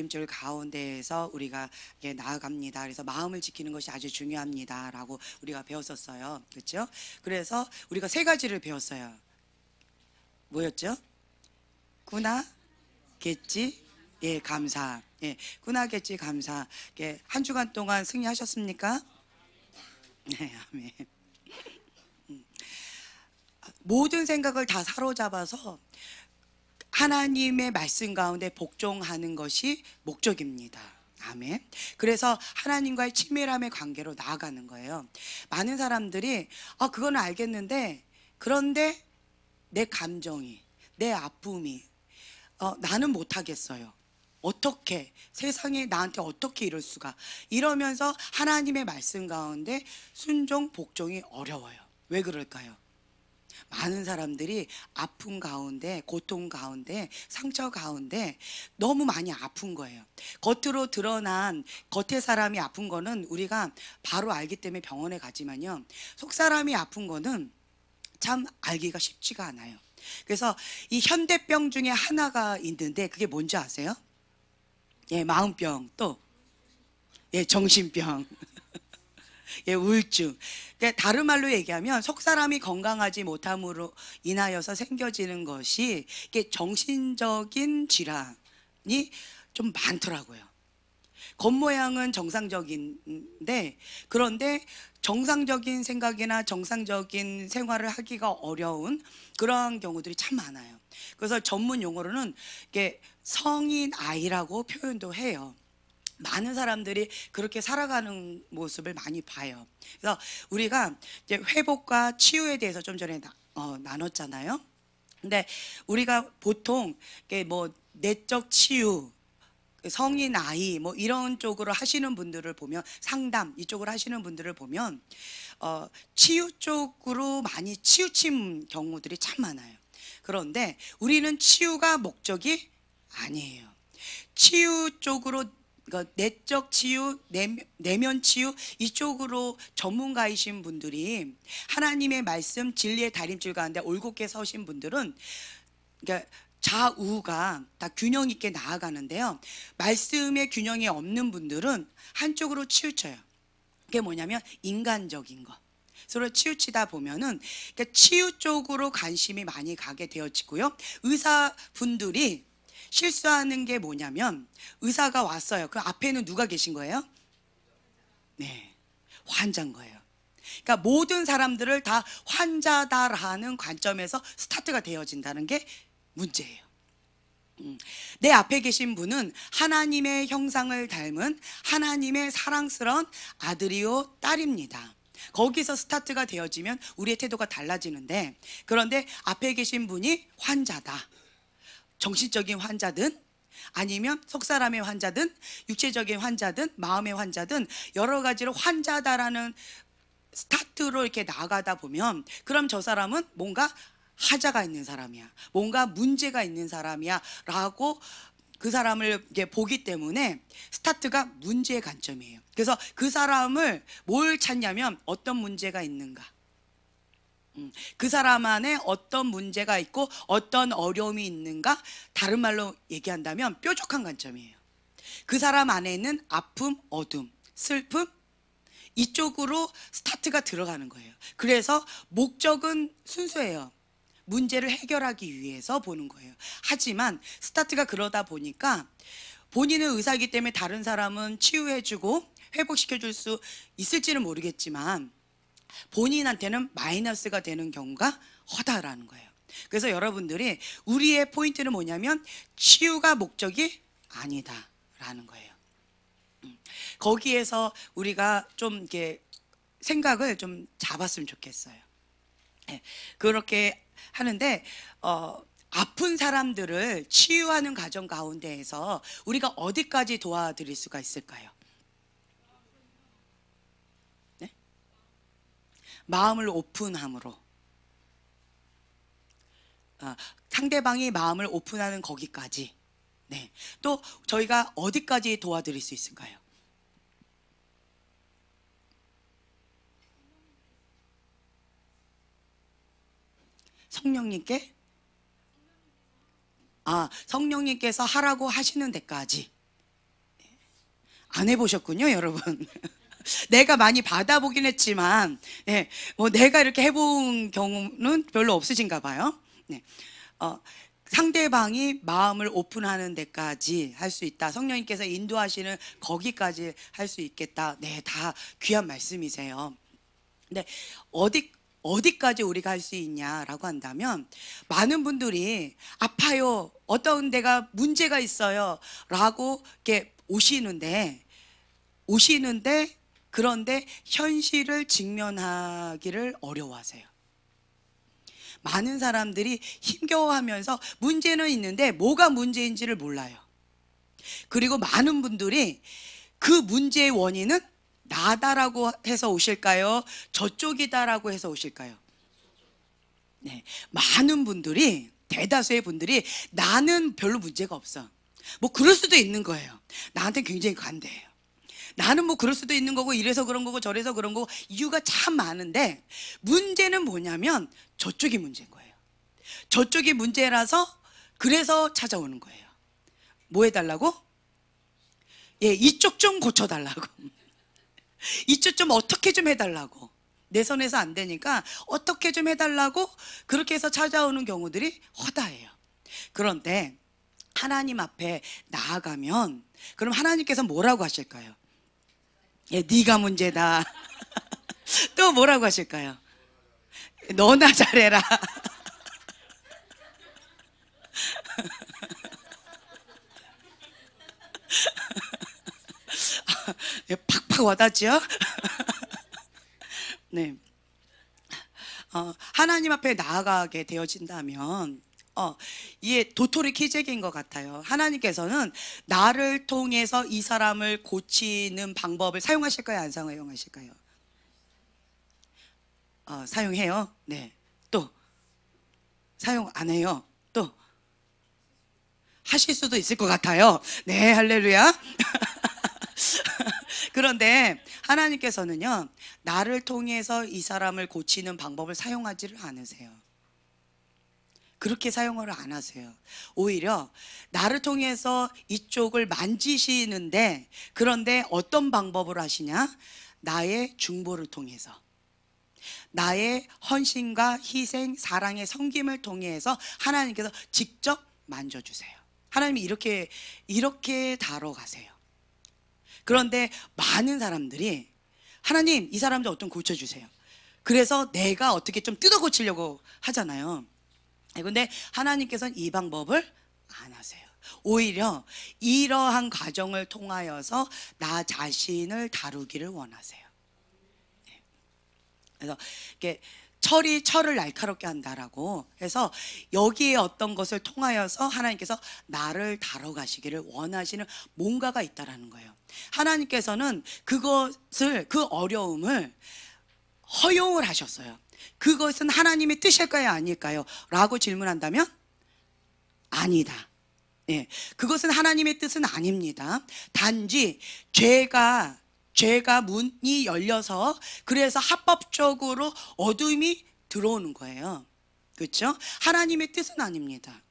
다림줄 가운데에서 우리가 나아갑니다. 그래서 마음을 지키는 것이 아주 중요합니다라고 우리가 배웠었어요. 그렇죠? 그래서 우리가 세 가지를 배웠어요. 뭐였죠? 구나, 겠지, 예, 감사. 예, 구나, 겠지, 감사. 예, 한 주간 동안 승리하셨습니까? 네, 아멘. 모든 생각을 다 사로잡아서 하나님의 말씀 가운데 복종하는 것이 목적입니다. 아멘. 그래서 하나님과의 친밀함의 관계로 나아가는 거예요. 많은 사람들이 그거는 알겠는데, 그런데 내 감정이, 내 아픔이 나는 못하겠어요. 어떻게, 세상에 나한테 어떻게 이럴 수가, 이러면서 하나님의 말씀 가운데 순종 복종이 어려워요. 왜 그럴까요? 많은 사람들이 아픔 가운데, 고통 가운데, 상처 가운데 너무 많이 아픈 거예요. 겉으로 드러난, 겉의 사람이 아픈 거는 우리가 바로 알기 때문에 병원에 가지만요, 속 사람이 아픈 거는 참 알기가 쉽지가 않아요. 그래서 이 현대병 중에 하나가 있는데, 그게 뭔지 아세요? 예, 마음병, 또 예, 정신병. 예, 우울증. 그러니까 다른 말로 얘기하면 속 사람이 건강하지 못함으로 인하여서 생겨지는 것이 이게 정신적인 질환이 좀 많더라고요. 겉모양은 정상적인데, 그런데 정상적인 생각이나 정상적인 생활을 하기가 어려운 그러한 경우들이 참 많아요. 그래서 전문 용어로는 이게 성인 아이라고 표현도 해요. 많은 사람들이 그렇게 살아가는 모습을 많이 봐요. 그래서 우리가 이제 회복과 치유에 대해서 좀 전에 나눴잖아요. 근데 우리가 보통 뭐 내적 치유, 성인 아이 뭐 이런 쪽으로 하시는 분들을 보면, 상담 이쪽으로 하시는 분들을 보면 치유 쪽으로 많이 치우친 경우들이 참 많아요. 그런데 우리는 치유가 목적이 아니에요. 치유 쪽으로, 그러니까 내적 치유, 내면 치유 이쪽으로 전문가이신 분들이, 하나님의 말씀 진리의 다림줄 가운데 올곧게 서신 분들은, 그러니까 좌우가 다 균형 있게 나아가는데요, 말씀의 균형이 없는 분들은 한쪽으로 치우쳐요. 그게 뭐냐면 인간적인 거 서로 치우치다 보면은, 그러니까 치유 쪽으로 관심이 많이 가게 되어지고요. 의사분들이 실수하는 게 뭐냐면, 의사가 왔어요. 그 앞에는 누가 계신 거예요? 네, 환자인 거예요. 그러니까 모든 사람들을 다 환자다라는 관점에서 스타트가 되어진다는 게 문제예요. 내 앞에 계신 분은 하나님의 형상을 닮은 하나님의 사랑스러운 아들이요 딸입니다. 거기서 스타트가 되어지면 우리의 태도가 달라지는데, 그런데 앞에 계신 분이 환자다. 정신적인 환자든 아니면 속사람의 환자든 육체적인 환자든 마음의 환자든 여러 가지로 환자다라는 스타트로 이렇게 나아가다 보면, 그럼 저 사람은 뭔가 하자가 있는 사람이야, 뭔가 문제가 있는 사람이야 라고 그 사람을 이렇게 보기 때문에 스타트가 문제의 관점이에요. 그래서 그 사람을 뭘 찾냐면, 어떤 문제가 있는가, 그 사람 안에 어떤 문제가 있고 어떤 어려움이 있는가, 다른 말로 얘기한다면 뾰족한 관점이에요. 그 사람 안에 있는 아픔, 어둠, 슬픔, 이쪽으로 스타트가 들어가는 거예요. 그래서 목적은 순수해요. 문제를 해결하기 위해서 보는 거예요. 하지만 스타트가 그러다 보니까, 본인은 의사이기 때문에 다른 사람은 치유해주고 회복시켜줄 수 있을지는 모르겠지만 본인한테는 마이너스가 되는 경우가 허다라는 거예요. 그래서 여러분들이, 우리의 포인트는 뭐냐면 치유가 목적이 아니다라는 거예요. 거기에서 우리가 좀 이렇게 생각을 좀 잡았으면 좋겠어요. 네, 그렇게 하는데 아픈 사람들을 치유하는 과정 가운데에서 우리가 어디까지 도와드릴 수가 있을까요? 네? 마음을 오픈함으로, 상대방이 마음을 오픈하는 거기까지. 네. 또 저희가 어디까지 도와드릴 수 있을까요? 성령님께, 성령님께서 하라고 하시는 데까지. 안 해보셨군요, 여러분. 내가 많이 받아보긴 했지만, 네, 뭐 내가 이렇게 해본 경우는 별로 없으신가 봐요. 네. 상대방이 마음을 오픈하는 데까지 할 수 있다. 성령님께서 인도하시는 거기까지 할 수 있겠다. 네, 다 귀한 말씀이세요. 근데 어디까지 우리가 할 수 있냐라고 한다면, 많은 분들이 아파요, 어떤 데가 문제가 있어요 라고 이렇게 오시는데 그런데 현실을 직면하기를 어려워하세요. 많은 사람들이 힘겨워하면서 문제는 있는데 뭐가 문제인지를 몰라요. 그리고 많은 분들이 그 문제의 원인은 나다라고 해서 오실까요? 저쪽이다라고 해서 오실까요? 네, 많은 분들이, 대다수의 분들이 나는 별로 문제가 없어, 뭐 그럴 수도 있는 거예요. 나한테 굉장히 관대해요. 나는 뭐 그럴 수도 있는 거고, 이래서 그런 거고 저래서 그런 거고, 이유가 참 많은데, 문제는 뭐냐면 저쪽이 문제인 거예요. 저쪽이 문제라서 그래서 찾아오는 거예요. 뭐 해달라고? 예, 이쪽 좀 고쳐달라고. 이쪽 좀 어떻게 좀 해달라고. 내 손에서 안 되니까 어떻게 좀 해달라고, 그렇게 해서 찾아오는 경우들이 허다해요. 그런데 하나님 앞에 나아가면, 그럼 하나님께서 뭐라고 하실까요? 예, 네가 문제다. 또 뭐라고 하실까요? 너나 잘해라. 예, 팍팍 와닿죠? 네. 하나님 앞에 나아가게 되어진다면, 이게 도토리 키재기인 것 같아요. 하나님께서는 나를 통해서 이 사람을 고치는 방법을 사용하실까요? 안 사용하실까요? 사용해요. 네. 또 사용 안 해요. 또 하실 수도 있을 것 같아요. 네, 할렐루야. 그런데 하나님께서는요, 나를 통해서 이 사람을 고치는 방법을 사용하지를 않으세요. 그렇게 사용을 안 하세요. 오히려 나를 통해서 이쪽을 만지시는데, 그런데 어떤 방법으로 하시냐? 나의 중보를 통해서, 나의 헌신과 희생, 사랑의 섬김을 통해서 하나님께서 직접 만져주세요. 하나님이 이렇게 다뤄가세요. 그런데 많은 사람들이, 하나님 이 사람 좀 어떤 고쳐주세요, 그래서 내가 어떻게 좀 뜯어 고치려고 하잖아요. 그런데 하나님께서는 이 방법을 안 하세요. 오히려 이러한 과정을 통하여서 나 자신을 다루기를 원하세요. 그래서 이렇게 철을 날카롭게 한다라고 해서, 여기에 어떤 것을 통하여서 하나님께서 나를 다뤄가시기를 원하시는 뭔가가 있다라는 거예요. 하나님께서는 그 어려움을 허용을 하셨어요. 그것은 하나님의 뜻일까요, 아닐까요? 라고 질문한다면 아니다. 예, 그것은 하나님의 뜻은 아닙니다. 단지 죄가 문이 열려서, 그래서 합법적으로 어둠이 들어오는 거예요. 그렇죠? 하나님의 뜻은 아닙니다.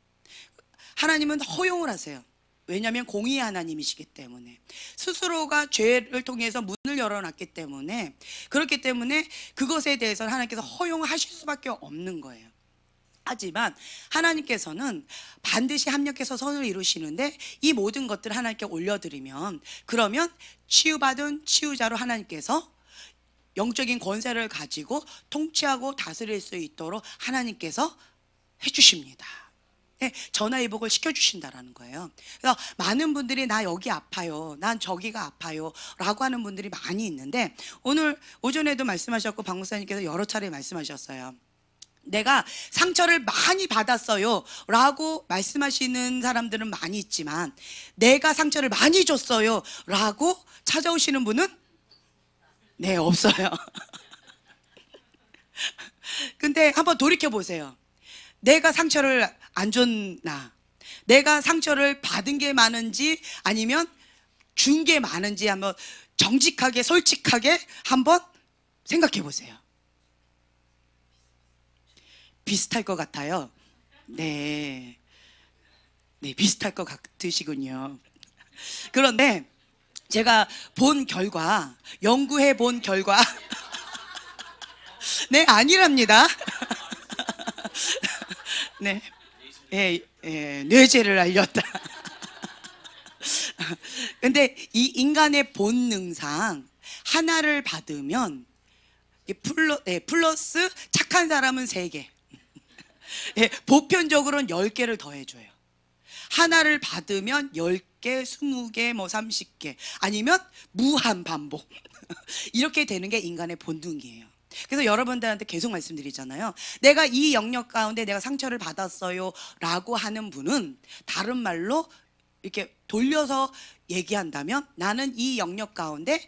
하나님은 허용을 하세요. 왜냐하면 공의의 하나님이시기 때문에, 스스로가 죄를 통해서 문을 열어놨기 때문에, 그렇기 때문에 그것에 대해서는 하나님께서 허용하실 수밖에 없는 거예요. 하지만 하나님께서는 반드시 합력해서 선을 이루시는데, 이 모든 것들을 하나님께 올려드리면, 그러면 치유받은 치유자로 하나님께서 영적인 권세를 가지고 통치하고 다스릴 수 있도록 하나님께서 해주십니다. 네, 전화위복을 시켜주신다라는 거예요. 그래서 많은 분들이 나 여기 아파요, 난 저기가 아파요 라고 하는 분들이 많이 있는데, 오늘 오전에도 말씀하셨고 박 목사님께서 여러 차례 말씀하셨어요. 내가 상처를 많이 받았어요 라고 말씀하시는 사람들은 많이 있지만, 내가 상처를 많이 줬어요 라고 찾아오시는 분은 네, 없어요. 근데 한번 돌이켜 보세요. 내가 상처를 안 줬나? 내가 상처를 받은 게 많은지 아니면 준 게 많은지, 한번 정직하게 솔직하게 한번 생각해 보세요. 비슷할 것 같아요. 네, 비슷할 것 같으시군요. 그런데 제가 본 결과, 연구해 본 결과 네, 아니랍니다. 네, 뇌죄를 알렸다. 근데 이 인간의 본능상 하나를 받으면 플러스 착한 사람은 3개, 보편적으로는 10개를 더해줘요. 하나를 받으면 10개, 20개, 뭐 30개, 아니면 무한 반복. 이렇게 되는 게 인간의 본능이에요. 그래서 여러분들한테 계속 말씀드리잖아요. 내가 이 영역 가운데 내가 상처를 받았어요 라고 하는 분은, 다른 말로 이렇게 돌려서 얘기한다면, 나는 이 영역 가운데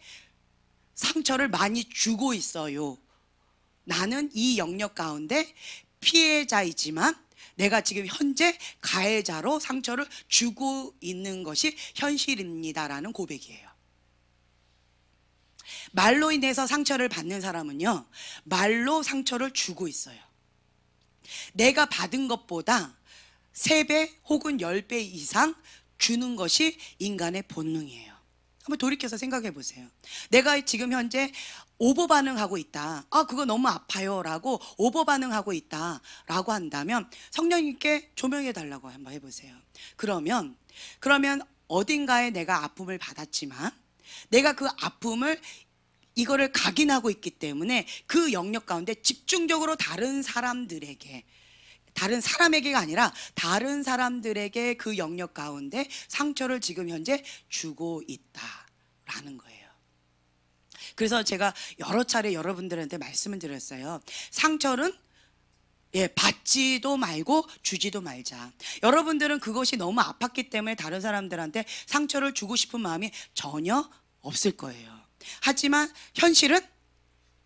상처를 많이 주고 있어요. 나는 이 영역 가운데 피해자이지만 내가 지금 현재 가해자로 상처를 주고 있는 것이 현실입니다라는 고백이에요. 말로 인해서 상처를 받는 사람은요, 말로 상처를 주고 있어요. 내가 받은 것보다 3배 혹은 10배 이상 주는 것이 인간의 본능이에요. 한번 돌이켜서 생각해 보세요. 내가 지금 현재 오버 반응하고 있다. 그거 너무 아파요 라고 오버 반응하고 있다 라고 한다면, 성령님께 조명해 달라고 한번 해보세요. 그러면 어딘가에 내가 아픔을 받았지만, 내가 그 아픔을 이거를 각인하고 있기 때문에 그 영역 가운데 집중적으로 다른 사람에게가 아니라 다른 사람들에게 그 영역 가운데 상처를 지금 현재 주고 있다라는 거예요. 그래서 제가 여러 차례 여러분들한테 말씀을 드렸어요. 상처는 받지도 말고 주지도 말자. 여러분들은 그것이 너무 아팠기 때문에 다른 사람들한테 상처를 주고 싶은 마음이 전혀 없을 거예요. 하지만 현실은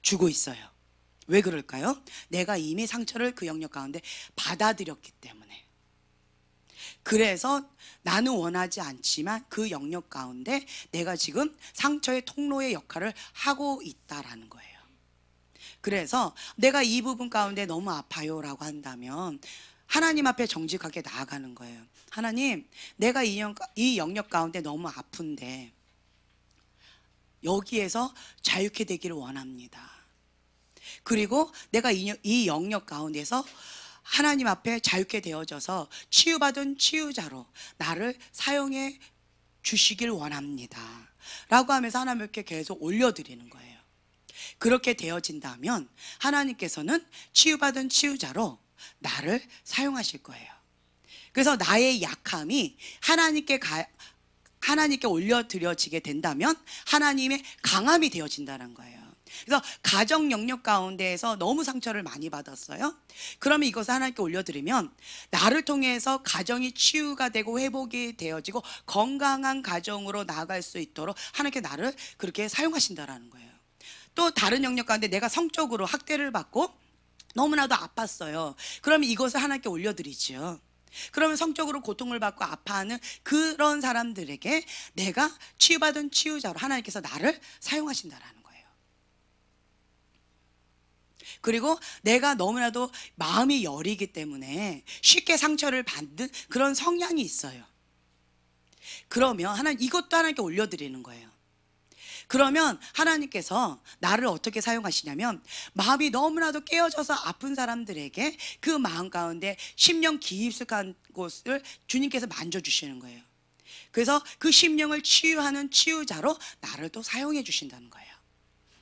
주고 있어요. 왜 그럴까요? 내가 이미 상처를 그 영역 가운데 받아들였기 때문에. 그래서 나는 원하지 않지만 그 영역 가운데 내가 지금 상처의 통로의 역할을 하고 있다라는 거예요. 그래서 내가 이 부분 가운데 너무 아파요 라고 한다면, 하나님 앞에 정직하게 나아가는 거예요. 하나님, 내가 이 영역 가운데 너무 아픈데 여기에서 자유케 되기를 원합니다. 그리고 내가 이 영역 가운데서 하나님 앞에 자유케 되어져서 치유받은 치유자로 나를 사용해 주시길 원합니다 라고 하면서 하나님께 계속 올려드리는 거예요. 그렇게 되어진다면 하나님께서는 치유받은 치유자로 나를 사용하실 거예요. 그래서 나의 약함이 하나님께 올려드려지게 된다면 하나님의 강함이 되어진다는 거예요. 그래서 가정 영역 가운데에서 너무 상처를 많이 받았어요. 그러면 이것을 하나님께 올려드리면 나를 통해서 가정이 치유가 되고 회복이 되어지고 건강한 가정으로 나아갈 수 있도록 하나님께 나를 그렇게 사용하신다라는 거예요. 또 다른 영역 가운데 내가 성적으로 학대를 받고 너무나도 아팠어요. 그러면 이것을 하나님께 올려드리죠. 그러면 성적으로 고통을 받고 아파하는 그런 사람들에게 내가 치유받은 치유자로 하나님께서 나를 사용하신다라는 거예요. 그리고 내가 너무나도 마음이 여리기 때문에 쉽게 상처를 받는 그런 성향이 있어요. 그러면 하나님, 이것도 하나님께 올려드리는 거예요. 그러면 하나님께서 나를 어떻게 사용하시냐면, 마음이 너무나도 깨어져서 아픈 사람들에게 그 마음 가운데 심령 깊숙한 곳을 주님께서 만져주시는 거예요. 그래서 그 심령을 치유하는 치유자로 나를 또 사용해 주신다는 거예요.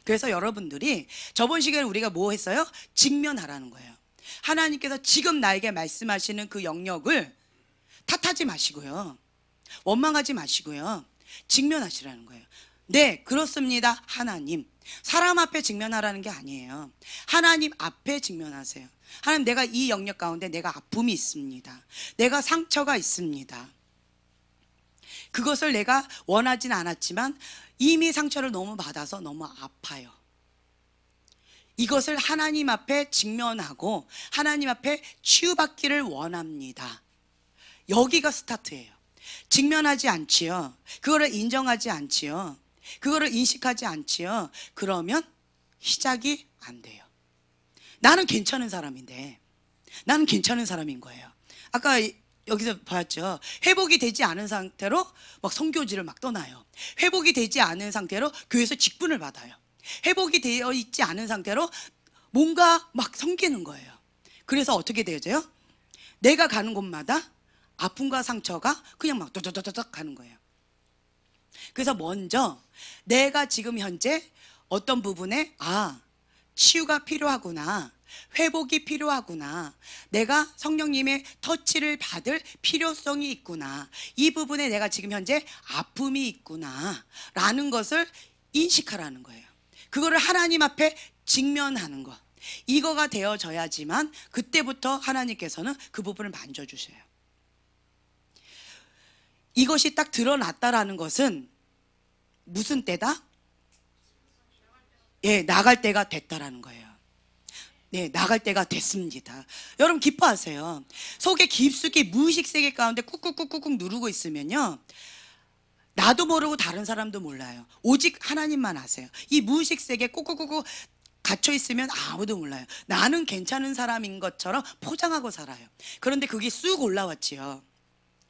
그래서 여러분들이 저번 시간에 우리가 뭐 했어요? 직면하라는 거예요. 하나님께서 지금 나에게 말씀하시는 그 영역을 탓하지 마시고요, 원망하지 마시고요, 직면하시라는 거예요. 네, 그렇습니다. 하나님, 사람 앞에 직면하라는 게 아니에요. 하나님 앞에 직면하세요. 하나님, 내가 이 영역 가운데 내가 아픔이 있습니다. 내가 상처가 있습니다. 그것을 내가 원하진 않았지만 이미 상처를 너무 받아서 너무 아파요. 이것을 하나님 앞에 직면하고 하나님 앞에 치유받기를 원합니다. 여기가 스타트예요. 직면하지 않지요. 그거를 인정하지 않지요. 그거를 인식하지 않지요. 그러면 시작이 안 돼요. 나는 괜찮은 사람인데, 나는 괜찮은 사람인 거예요. 아까 여기서 봤죠. 회복이 되지 않은 상태로 막 선교지를 막 떠나요. 회복이 되지 않은 상태로 교회에서 직분을 받아요. 회복이 되어 있지 않은 상태로 뭔가 막 섬기는 거예요. 그래서 어떻게 되어져요? 내가 가는 곳마다 아픔과 상처가 그냥 막 도도도도덕 가는 거예요. 그래서 먼저 내가 지금 현재 어떤 부분에 치유가 필요하구나, 회복이 필요하구나, 내가 성령님의 터치를 받을 필요성이 있구나, 이 부분에 내가 지금 현재 아픔이 있구나 라는 것을 인식하라는 거예요. 그거를 하나님 앞에 직면하는 것, 이거가 되어져야지만 그때부터 하나님께서는 그 부분을 만져주셔요. 이것이 딱 드러났다라는 것은 무슨 때다? 예, 나갈 때가 됐다라는 거예요. 네, 나갈 때가 됐습니다. 여러분 기뻐하세요. 속에 깊숙이 무의식 세계 가운데 꾹꾹꾹꾹 누르고 있으면요, 나도 모르고 다른 사람도 몰라요. 오직 하나님만 아세요. 이 무의식 세계에 꾹꾹꾹꾹 갇혀 있으면 아무도 몰라요. 나는 괜찮은 사람인 것처럼 포장하고 살아요. 그런데 그게 쑥 올라왔지요.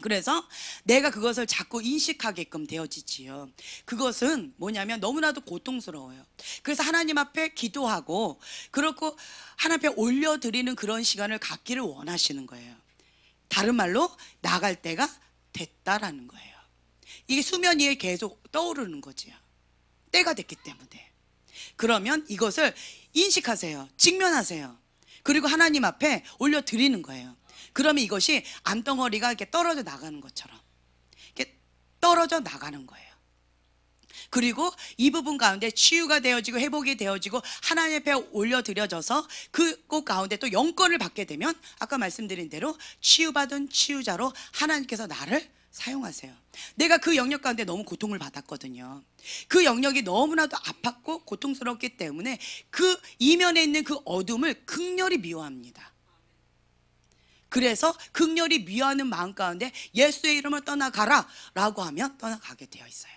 그래서 내가 그것을 자꾸 인식하게끔 되어지지요. 그것은 뭐냐면 너무나도 고통스러워요. 그래서 하나님 앞에 기도하고 그렇고 하나님 앞에 올려드리는 그런 시간을 갖기를 원하시는 거예요. 다른 말로 나갈 때가 됐다라는 거예요. 이게 수면 위에 계속 떠오르는 거지요. 때가 됐기 때문에. 그러면 이것을 인식하세요. 직면하세요. 그리고 하나님 앞에 올려드리는 거예요. 그러면 이것이 암덩어리가 이렇게 떨어져 나가는 것처럼 이렇게 떨어져 나가는 거예요. 그리고 이 부분 가운데 치유가 되어지고 회복이 되어지고 하나님 앞에 올려드려져서 그곳 가운데 또 영권을 받게 되면 아까 말씀드린 대로 치유받은 치유자로 하나님께서 나를 사용하세요. 내가 그 영역 가운데 너무 고통을 받았거든요. 그 영역이 너무나도 아팠고 고통스럽기 때문에 그 이면에 있는 그 어둠을 극렬히 미워합니다. 그래서 극렬히 미워하는 마음 가운데 예수의 이름을 떠나가라 라고 하면 떠나가게 되어 있어요.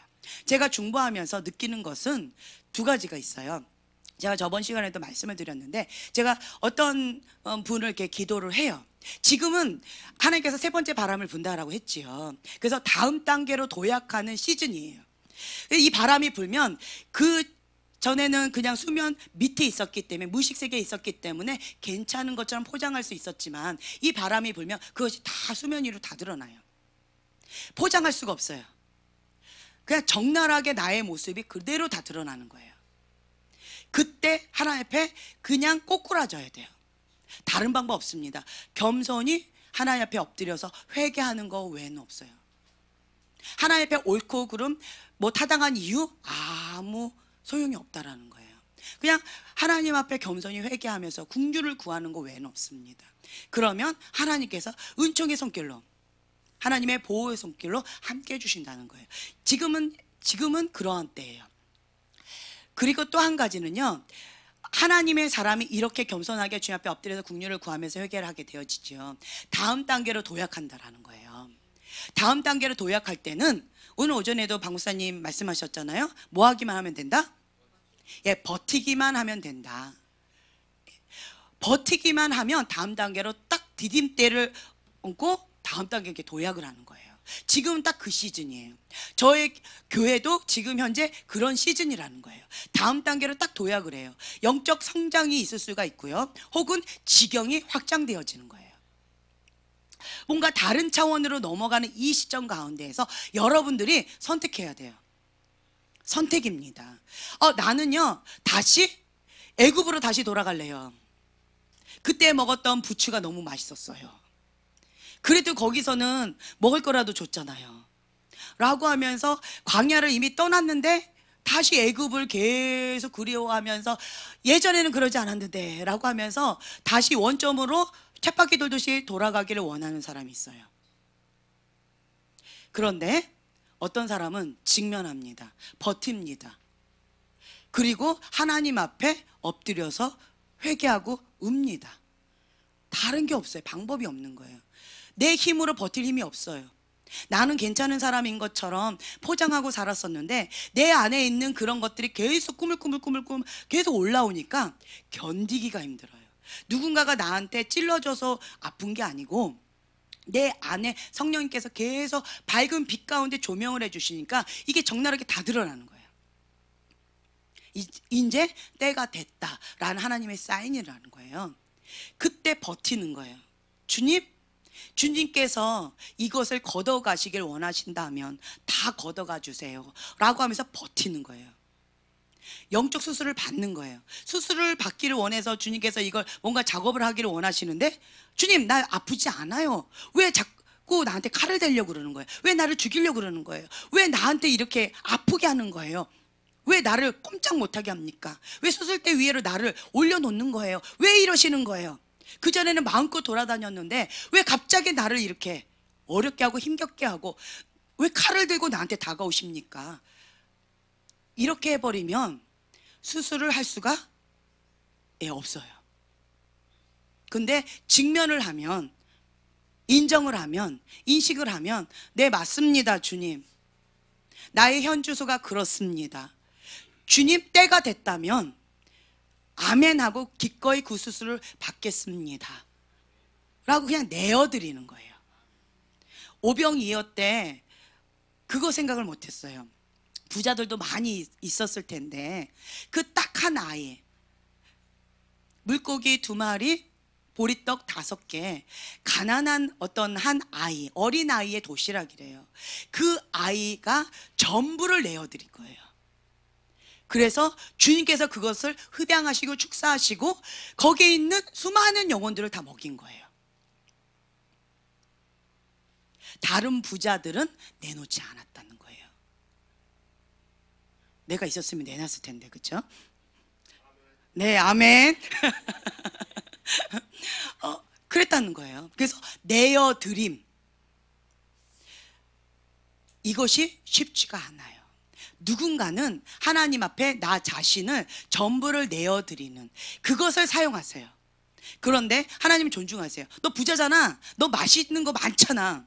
제가 중보하면서 느끼는 것은 두 가지가 있어요. 제가 저번 시간에도 말씀을 드렸는데 제가 어떤 분을 이렇게 기도를 해요. 지금은 하나님께서 세 번째 바람을 분다라고 했지요. 그래서 다음 단계로 도약하는 시즌이에요. 이 바람이 불면 그 전에는 그냥 수면 밑에 있었기 때문에 무의식 세계에 있었기 때문에 괜찮은 것처럼 포장할 수 있었지만 이 바람이 불면 그것이 다 수면 위로 다 드러나요. 포장할 수가 없어요. 그냥 적나라하게 나의 모습이 그대로 다 드러나는 거예요. 그때 하나님 앞에 그냥 꼬꾸라져야 돼요. 다른 방법 없습니다. 겸손히 하나님 앞에 엎드려서 회개하는 거 외에는 없어요. 하나님 앞에 옳고 그름 뭐 타당한 이유 아무 소용이 없다라는 거예요. 그냥 하나님 앞에 겸손히 회개하면서 긍휼을 구하는 거 외에는 없습니다. 그러면 하나님께서 은총의 손길로 하나님의 보호의 손길로 함께 해주신다는 거예요. 지금은 그러한 때예요. 그리고 또 한 가지는요, 하나님의 사람이 이렇게 겸손하게 주님 앞에 엎드려서 긍휼을 구하면서 회개를 하게 되어지죠. 다음 단계로 도약한다라는 거예요. 다음 단계로 도약할 때는 오늘 오전에도 박 목사님 말씀하셨잖아요. 뭐 하기만 하면 된다? 예, 버티기만 하면 된다. 버티기만 하면 다음 단계로 딱 디딤대를 얹고 다음 단계에 도약을 하는 거예요. 지금은 딱 그 시즌이에요. 저의 교회도 지금 현재 그런 시즌이라는 거예요. 다음 단계로 딱 도약을 해요. 영적 성장이 있을 수가 있고요. 혹은 지경이 확장되어지는 거예요. 뭔가 다른 차원으로 넘어가는 이 시점 가운데에서 여러분들이 선택해야 돼요. 선택입니다. 나는요 다시 애굽으로 다시 돌아갈래요. 그때 먹었던 부추가 너무 맛있었어요. 그래도 거기서는 먹을 거라도 줬잖아요 라고 하면서 광야를 이미 떠났는데 다시 애굽을 계속 그리워하면서 예전에는 그러지 않았는데 라고 하면서 다시 원점으로 쳇바퀴 돌듯이 돌아가기를 원하는 사람이 있어요. 그런데 어떤 사람은 직면합니다. 버팁니다. 그리고 하나님 앞에 엎드려서 회개하고 웁니다. 다른 게 없어요. 방법이 없는 거예요. 내 힘으로 버틸 힘이 없어요. 나는 괜찮은 사람인 것처럼 포장하고 살았었는데 내 안에 있는 그런 것들이 계속 꾸물꾸물 계속 올라오니까 견디기가 힘들어요. 누군가가 나한테 찔러줘서 아픈 게 아니고 내 안에 성령님께서 계속 밝은 빛 가운데 조명을 해주시니까 이게 적나라하게 다 드러나는 거예요. 이제 때가 됐다라는 하나님의 사인이라는 거예요. 그때 버티는 거예요. 주님께서 이것을 걷어가시길 원하신다면 다 걷어가 주세요 라고 하면서 버티는 거예요. 영적 수술을 받는 거예요. 수술을 받기를 원해서 주님께서 이걸 뭔가 작업을 하기를 원하시는데, 주님 나 아프지 않아요. 왜 자꾸 나한테 칼을 대려고 그러는 거예요? 왜 나를 죽이려고 그러는 거예요? 왜 나한테 이렇게 아프게 하는 거예요? 왜 나를 꼼짝 못하게 합니까? 왜 수술대 위로 나를 올려놓는 거예요? 왜 이러시는 거예요? 그전에는 마음껏 돌아다녔는데 왜 갑자기 나를 이렇게 어렵게 하고 힘겹게 하고 왜 칼을 들고 나한테 다가오십니까? 이렇게 해버리면 수술을 할 수가 없어요. 근데 직면을 하면, 인정을 하면, 인식을 하면, 네 맞습니다 주님, 나의 현 주소가 그렇습니다, 주님 때가 됐다면 아멘하고 기꺼이 그 수술을 받겠습니다 라고 그냥 내어드리는 거예요. 오병이어 때 그거 생각을 못했어요. 부자들도 많이 있었을 텐데 그 딱 한 아이, 물고기 2마리, 보리떡 5개, 가난한 어떤 한 아이, 어린 아이의 도시락이래요. 그 아이가 전부를 내어드린 거예요. 그래서 주님께서 그것을 흡양하시고 축사하시고 거기에 있는 수많은 영혼들을 다 먹인 거예요. 다른 부자들은 내놓지 않았다는 거예요. 내가 있었으면 내놨을 텐데, 그렇죠? 네, 아멘. 그랬다는 거예요. 그래서 내어드림, 이것이 쉽지가 않아요. 누군가는 하나님 앞에 나 자신을 전부를 내어드리는 그것을 사용하세요. 그런데 하나님 존중하세요. 너 부자잖아, 너 맛있는 거 많잖아,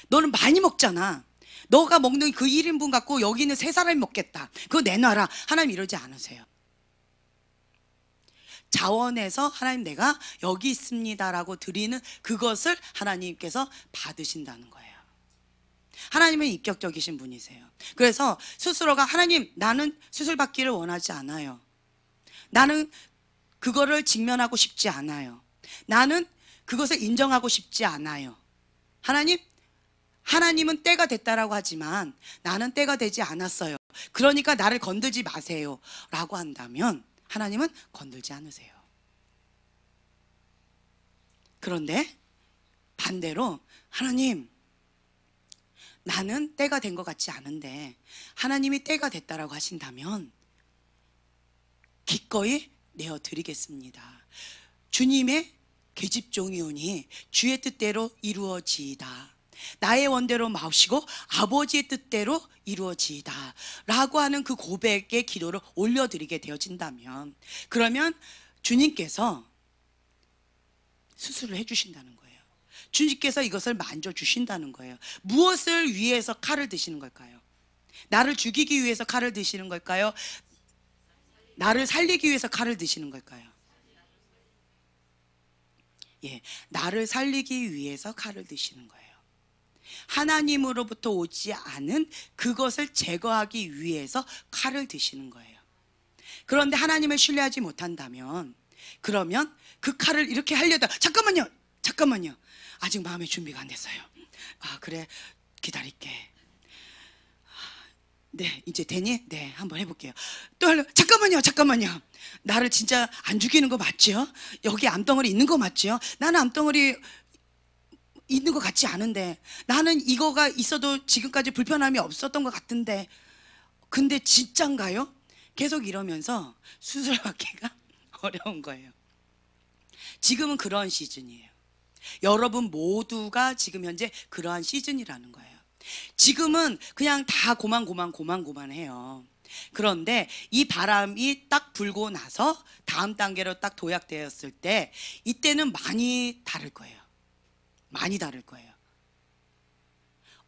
너는 많이 먹잖아, 너가 먹는 그 1인분 갖고 여기 있는 3사람이 먹겠다, 그거 내놔라. 하나님 이러지 않으세요. 자원해서 하나님 내가 여기 있습니다 라고 드리는 그것을 하나님께서 받으신다는 거예요. 하나님은 인격적이신 분이세요. 그래서 스스로가 하나님 나는 수술 받기를 원하지 않아요, 나는 그거를 직면하고 싶지 않아요, 나는 그것을 인정하고 싶지 않아요, 하나님은 때가 됐다라고 하지만 나는 때가 되지 않았어요, 그러니까 나를 건들지 마세요 라고 한다면 하나님은 건들지 않으세요. 그런데 반대로 하나님 나는 때가 된 것 같지 않은데 하나님이 때가 됐다라고 하신다면 기꺼이 내어드리겠습니다. 주님의 계집종이오니 주의 뜻대로 이루어지이다, 나의 원대로 마옵시고 아버지의 뜻대로 이루어지이다 라고 하는 그 고백의 기도를 올려드리게 되어진다면, 그러면 주님께서 수술을 해주신다는 거예요. 주님께서 이것을 만져주신다는 거예요. 무엇을 위해서 칼을 드시는 걸까요? 나를 죽이기 위해서 칼을 드시는 걸까요? 나를 살리기 위해서 칼을 드시는 걸까요? 예, 나를 살리기 위해서 칼을 드시는 거예요. 하나님으로부터 오지 않은 그것을 제거하기 위해서 칼을 드시는 거예요. 그런데 하나님을 신뢰하지 못한다면, 그러면 그 칼을 이렇게 하려다 잠깐만요 아직 마음의 준비가 안 됐어요. 아 그래 기다릴게. 네 이제 되니? 네 한번 해볼게요. 또 하려 잠깐만요 나를 진짜 안 죽이는 거 맞지요? 여기 암덩어리 있는 거 맞지요? 나는 암덩어리 있는 것 같지 않은데, 나는 이거가 있어도 지금까지 불편함이 없었던 것 같은데, 근데 진짠가요? 계속 이러면서 수술받기가 어려운 거예요. 지금은 그런 시즌이에요. 여러분 모두가 지금 현재 그러한 시즌이라는 거예요. 지금은 그냥 다 고만해요. 그런데 이 바람이 딱 불고 나서 다음 단계로 딱 도약되었을 때 이때는 많이 다를 거예요. 많이 다를 거예요.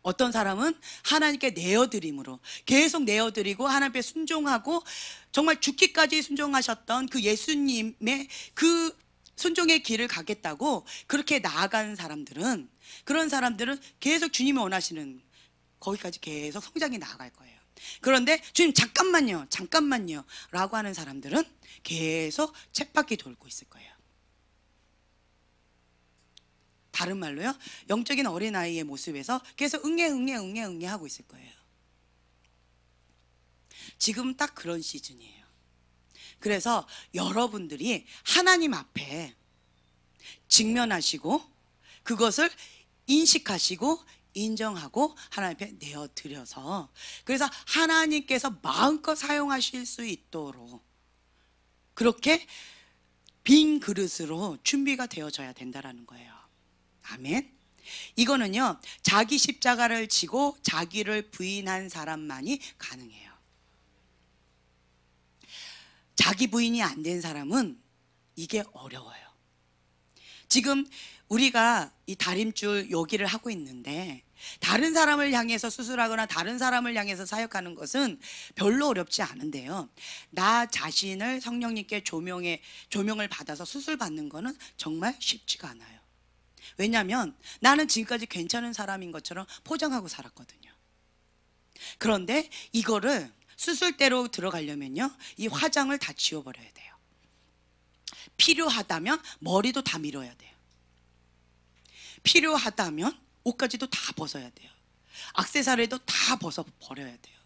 어떤 사람은 하나님께 내어드림으로 계속 내어드리고 하나님께 순종하고 정말 죽기까지 순종하셨던 그 예수님의 그 순종의 길을 가겠다고 그렇게 나아간 사람들은, 그런 사람들은 계속 주님이 원하시는 거기까지 계속 성장이 나아갈 거예요. 그런데 주님 잠깐만요 라고 하는 사람들은 계속 쳇바퀴 돌고 있을 거예요. 다른 말로요, 영적인 어린아이의 모습에서 계속 응애 하고 있을 거예요. 지금 딱 그런 시즌이에요. 그래서 여러분들이 하나님 앞에 직면하시고 그것을 인식하시고 인정하고 하나님 앞에 내어드려서, 그래서 하나님께서 마음껏 사용하실 수 있도록 그렇게 빈 그릇으로 준비가 되어져야 된다라는 거예요. 아멘. 이거는요, 자기 십자가를 지고 자기를 부인한 사람만이 가능해요. 자기 부인이 안 된 사람은 이게 어려워요. 지금 우리가 이 다림줄 여기를 하고 있는데, 다른 사람을 향해서 수술하거나 다른 사람을 향해서 사역하는 것은 별로 어렵지 않은데요, 나 자신을 성령님께 조명을 받아서 수술받는 거는 정말 쉽지가 않아요. 왜냐하면 나는 지금까지 괜찮은 사람인 것처럼 포장하고 살았거든요. 그런데 이거를 수술대로 들어가려면요, 이 화장을 다 지워버려야 돼요. 필요하다면 머리도 다 밀어야 돼요. 필요하다면 옷까지도 다 벗어야 돼요. 액세서리도 다 벗어버려야 돼요.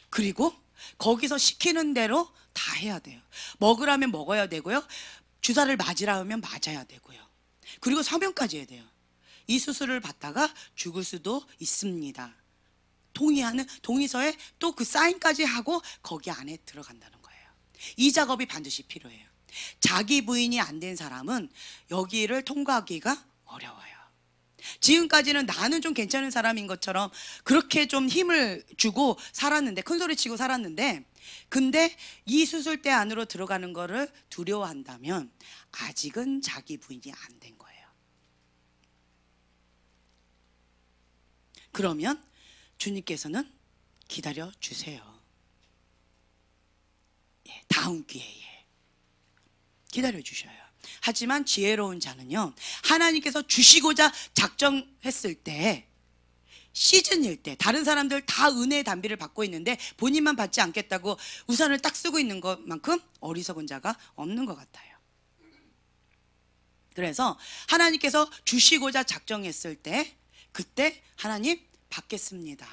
그리고 거기서 시키는 대로 다 해야 돼요. 먹으라면 먹어야 되고요, 주사를 맞으라 하면 맞아야 되고요, 그리고 서명까지 해야 돼요. 이 수술을 받다가 죽을 수도 있습니다. 동의하는 동의서에 또 그 사인까지 하고 거기 안에 들어간다는 거예요. 이 작업이 반드시 필요해요. 자기 부인이 안 된 사람은 여기를 통과하기가 어려워요. 지금까지는 나는 좀 괜찮은 사람인 것처럼 그렇게 좀 힘을 주고 살았는데, 큰 소리 치고 살았는데, 근데 이 수술대 안으로 들어가는 거를 두려워한다면 아직은 자기 부인이 안 된 거예요. 그러면 주님께서는 기다려 주세요. 다음 기회에 기다려 주셔요. 하지만 지혜로운 자는요, 하나님께서 주시고자 작정했을 때, 시즌일 때, 다른 사람들 다 은혜의 단비를 받고 있는데 본인만 받지 않겠다고 우산을 딱 쓰고 있는 것만큼 어리석은 자가 없는 것 같아요. 그래서 하나님께서 주시고자 작정했을 때, 그때 하나님 받겠습니다,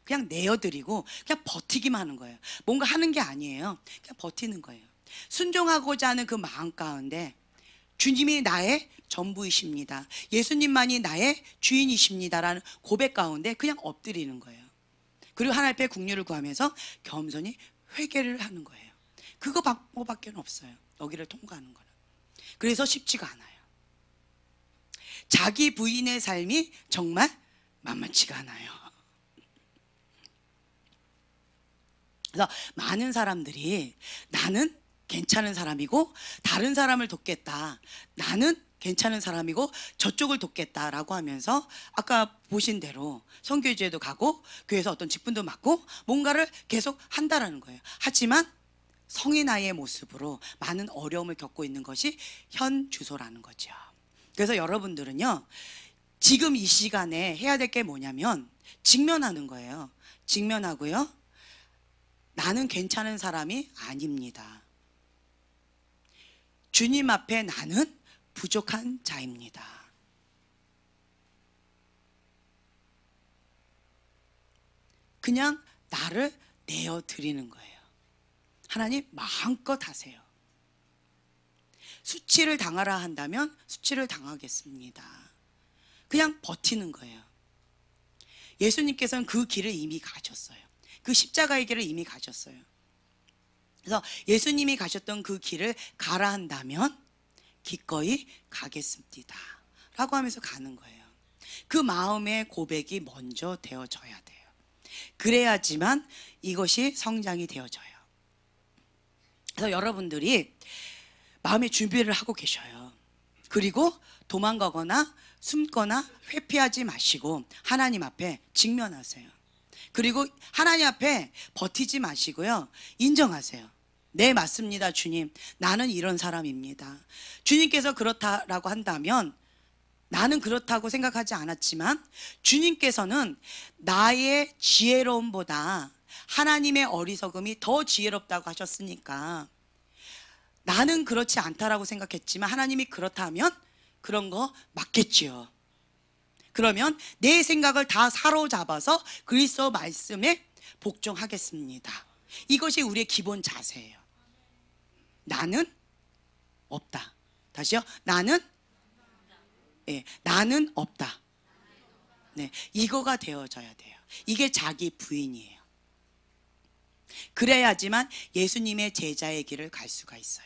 그냥 내어드리고 그냥 버티기만 하는 거예요. 뭔가 하는 게 아니에요. 그냥 버티는 거예요. 순종하고자 하는 그 마음 가운데 주님이 나의 전부이십니다, 예수님만이 나의 주인이십니다라는 고백 가운데 그냥 엎드리는 거예요. 그리고 하나님 앞에 긍휼을 구하면서 겸손히 회개를 하는 거예요. 그거 방법밖에 없어요, 여기를 통과하는 거는. 그래서 쉽지가 않아요. 자기 부인의 삶이 정말 만만치가 않아요. 그래서 많은 사람들이 나는 괜찮은 사람이고 다른 사람을 돕겠다, 나는 괜찮은 사람이고 저쪽을 돕겠다라고 하면서 아까 보신 대로 선교제도 가고 교회에서 어떤 직분도 맡고 뭔가를 계속 한다라는 거예요. 하지만 성인 아이의 모습으로 많은 어려움을 겪고 있는 것이 현 주소라는 거죠. 그래서 여러분들은요, 지금 이 시간에 해야 될 게 뭐냐면 직면하는 거예요. 직면하고요, 나는 괜찮은 사람이 아닙니다, 주님 앞에 나는 부족한 자입니다. 그냥 나를 내어드리는 거예요. 하나님 마음껏 하세요. 수치를 당하라 한다면 수치를 당하겠습니다. 그냥 버티는 거예요. 예수님께서는 그 길을 이미 가셨어요. 그 십자가의 길을 이미 가셨어요. 그래서 예수님이 가셨던 그 길을 가라 한다면 기꺼이 가겠습니다 라고 하면서 가는 거예요. 그 마음의 고백이 먼저 되어져야 돼요. 그래야지만 이것이 성장이 되어져요. 그래서 여러분들이 마음의 준비를 하고 계셔요. 그리고 도망가거나 숨거나 회피하지 마시고 하나님 앞에 직면하세요. 그리고 하나님 앞에 버티지 마시고요, 인정하세요. 네, 맞습니다, 주님. 나는 이런 사람입니다. 주님께서 그렇다라고 한다면 나는 그렇다고 생각하지 않았지만 주님께서는 나의 지혜로움보다 하나님의 어리석음이 더 지혜롭다고 하셨으니까 나는 그렇지 않다라고 생각했지만 하나님이 그렇다면 그런 거 맞겠지요. 그러면 내 생각을 다 사로잡아서 그리스도 말씀에 복종하겠습니다. 이것이 우리의 기본 자세예요. 나는 없다. 다시요. 나는 없다. 네, 이거가 되어져야 돼요. 이게 자기 부인이에요. 그래야지만 예수님의 제자의 길을 갈 수가 있어요.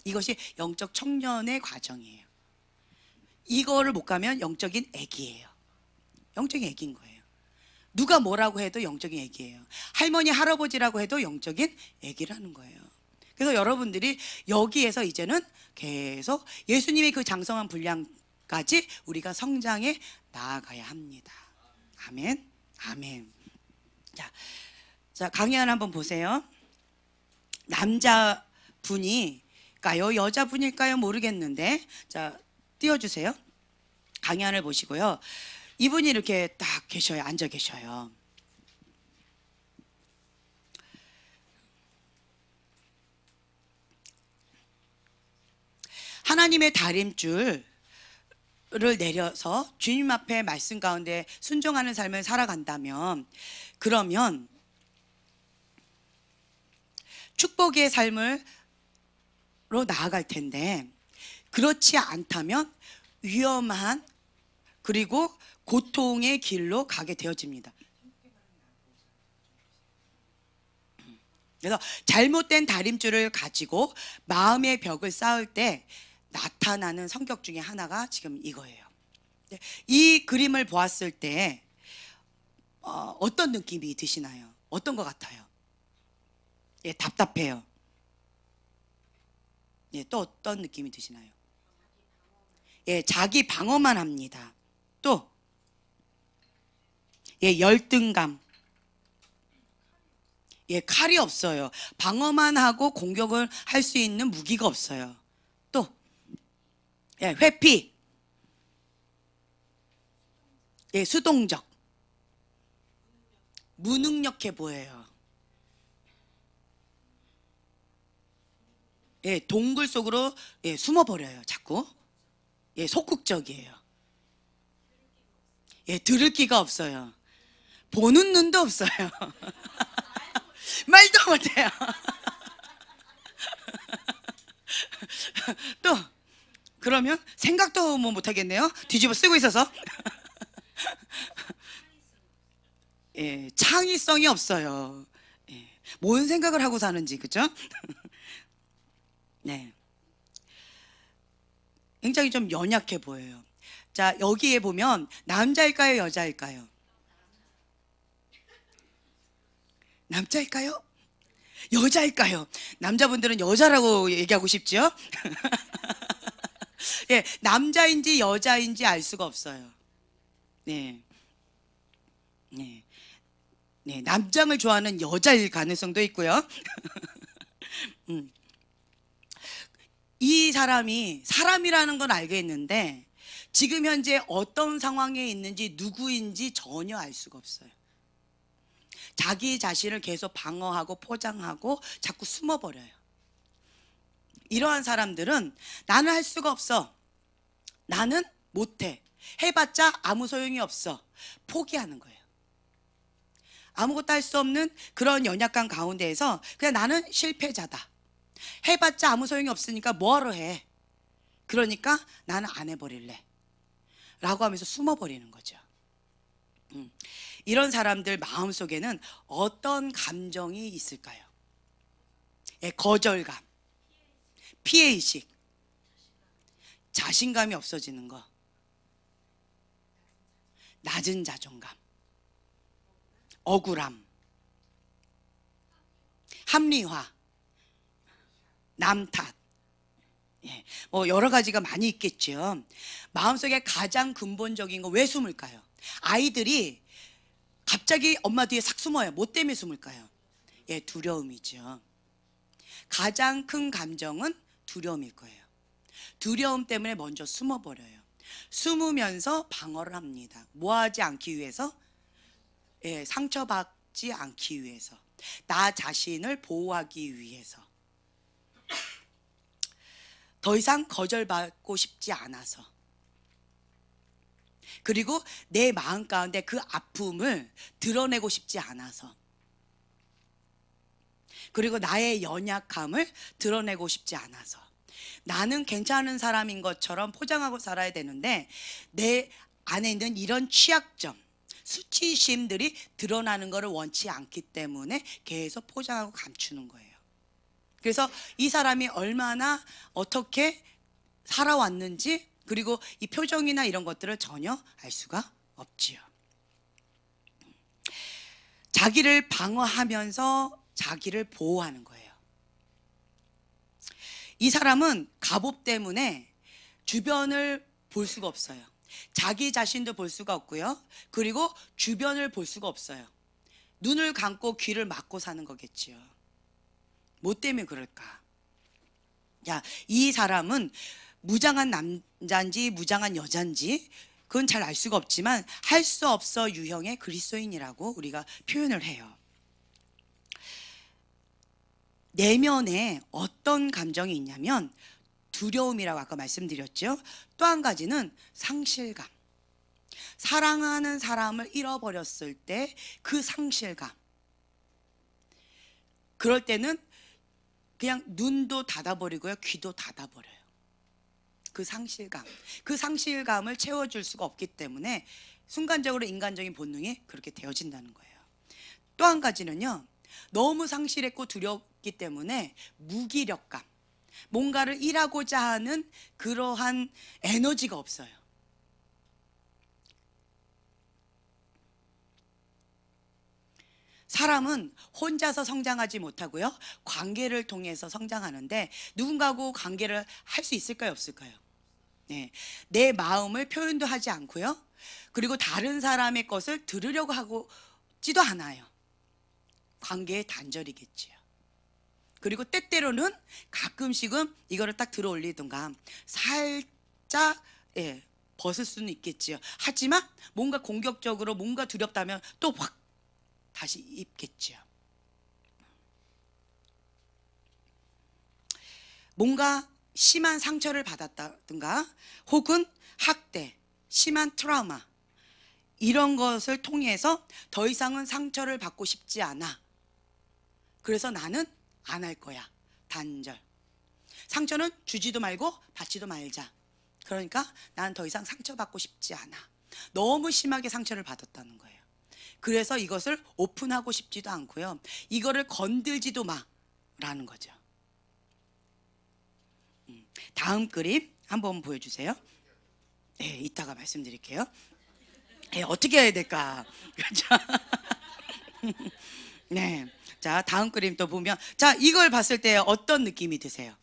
이것이 영적 청년의 과정이에요. 이거를 못 가면 영적인 애기예요. 영적인 애기인 거예요. 누가 뭐라고 해도 영적인 애기예요. 할머니 할아버지라고 해도 영적인 애기라는 거예요. 그래서 여러분들이 여기에서 이제는 계속 예수님의 그 장성한 분량까지 우리가 성장해 나아가야 합니다. 아멘. 아멘. 자, 강의 하나 한번 보세요. 남자분일까요? 여자분일까요? 모르겠는데, 자, 띄워주세요. 강의 하나를 보시고요. 이분이 이렇게 딱 계셔요. 앉아 계셔요. 하나님의 다림줄을 내려서 주님 앞에 말씀 가운데 순종하는 삶을 살아간다면, 그러면 축복의 삶으로 나아갈 텐데, 그렇지 않다면 위험한 그리고 고통의 길로 가게 되어집니다. 그래서 잘못된 다림줄을 가지고 마음의 벽을 쌓을 때 나타나는 성격 중에 하나가 지금 이거예요. 이 그림을 보았을 때 어떤 느낌이 드시나요? 어떤 것 같아요? 예, 답답해요. 예, 또 어떤 느낌이 드시나요? 예, 자기 방어만 합니다. 또 예, 열등감. 예, 칼이 없어요. 방어만 하고 공격을 할 수 있는 무기가 없어요. 또 예, 회피. 예, 수동적. 무능력해 보여요. 예, 동굴 속으로 예, 숨어버려요. 자꾸. 예, 소극적이에요. 예, 들을 기가 없어요. 보는 눈도 없어요. 말도 못해요. 또 그러면 생각도 뭐 못하겠네요. 뒤집어 쓰고 있어서. 예, 창의성이 없어요. 예, 뭔 생각을 하고 사는지, 그죠? 네, 굉장히 좀 연약해 보여요. 자, 여기에 보면 남자일까요, 여자일까요? 남자일까요? 여자일까요? 남자분들은 여자라고 얘기하고 싶죠? 예, 남자인지 여자인지 알 수가 없어요. 네, 네, 네, 남장을 좋아하는 여자일 가능성도 있고요. 이 사람이 사람이라는 건 알겠는데 지금 현재 어떤 상황에 있는지 누구인지 전혀 알 수가 없어요. 자기 자신을 계속 방어하고 포장하고 자꾸 숨어버려요. 이러한 사람들은 나는 할 수가 없어, 나는 못해, 해봤자 아무 소용이 없어, 포기하는 거예요. 아무것도 할 수 없는 그런 연약한 가운데에서 그냥 나는 실패자다, 해봤자 아무 소용이 없으니까 뭐하러 해, 그러니까 나는 안 해버릴래 라고 하면서 숨어버리는 거죠. 이런 사람들 마음속에는 어떤 감정이 있을까요? 예, 거절감, 피해의식, 자신감이 없어지는 거, 낮은 자존감, 억울함, 합리화, 남 탓. 예, 뭐 여러 가지가 많이 있겠죠. 마음속에 가장 근본적인 거 왜 숨을까요? 아이들이 갑자기 엄마 뒤에 싹 숨어요. 뭐 때문에 숨을까요? 예, 두려움이죠. 가장 큰 감정은 두려움일 거예요. 두려움 때문에 먼저 숨어버려요. 숨으면서 방어를 합니다. 뭐 하지 않기 위해서? 예, 상처받지 않기 위해서. 나 자신을 보호하기 위해서. 더 이상 거절받고 싶지 않아서. 그리고 내 마음 가운데 그 아픔을 드러내고 싶지 않아서. 그리고 나의 연약함을 드러내고 싶지 않아서. 나는 괜찮은 사람인 것처럼 포장하고 살아야 되는데 내 안에 있는 이런 취약점, 수치심들이 드러나는 것을 원치 않기 때문에 계속 포장하고 감추는 거예요. 그래서 이 사람이 얼마나 어떻게 살아왔는지, 그리고 이 표정이나 이런 것들을 전혀 알 수가 없지요. 자기를 방어하면서 자기를 보호하는 거예요. 이 사람은 갑옷 때문에 주변을 볼 수가 없어요. 자기 자신도 볼 수가 없고요. 그리고 주변을 볼 수가 없어요. 눈을 감고 귀를 막고 사는 거겠지요. 뭐 때문에 그럴까? 야, 이 사람은 무장한 남자인지 무장한 여자인지 그건 잘 알 수가 없지만 할 수 없어 유형의 그리스도인이라고 우리가 표현을 해요. 내면에 어떤 감정이 있냐면 두려움이라고 아까 말씀드렸죠. 또 한 가지는 상실감. 사랑하는 사람을 잃어버렸을 때 그 상실감. 그럴 때는 그냥 눈도 닫아버리고요, 귀도 닫아버려요. 그 상실감. 그 상실감을 채워줄 수가 없기 때문에 순간적으로 인간적인 본능이 그렇게 되어진다는 거예요. 또 한 가지는요, 너무 상실했고 두렵기 때문에 무기력감, 뭔가를 일하고자 하는 그러한 에너지가 없어요. 사람은 혼자서 성장하지 못하고요, 관계를 통해서 성장하는데 누군가하고 관계를 할 수 있을까요, 없을까요? 네, 내 마음을 표현도 하지 않고요, 그리고 다른 사람의 것을 들으려고 하고지도 않아요. 관계의 단절이겠지요. 그리고 때때로는 가끔씩은 이거를 딱 들어 올리든가 살짝 벗을 수는 있겠지요. 하지만 뭔가 공격적으로 뭔가 두렵다면 또 확 다시 입겠지요. 뭔가 심한 상처를 받았다든가 혹은 학대, 심한 트라우마 이런 것을 통해서 더 이상은 상처를 받고 싶지 않아. 그래서 나는 안 할 거야. 단절. 상처는 주지도 말고 받지도 말자. 그러니까 나는 더 이상 상처받고 싶지 않아. 너무 심하게 상처를 받았다는 거예요. 그래서 이것을 오픈하고 싶지도 않고요, 이거를 건들지도 마라는 거죠. 다음 그림 한번 보여주세요. 네, 이따가 말씀드릴게요. 네, 어떻게 해야 될까? 그렇죠? 네. 자, 다음 그림 또 보면, 자, 이걸 봤을 때 어떤 느낌이 드세요?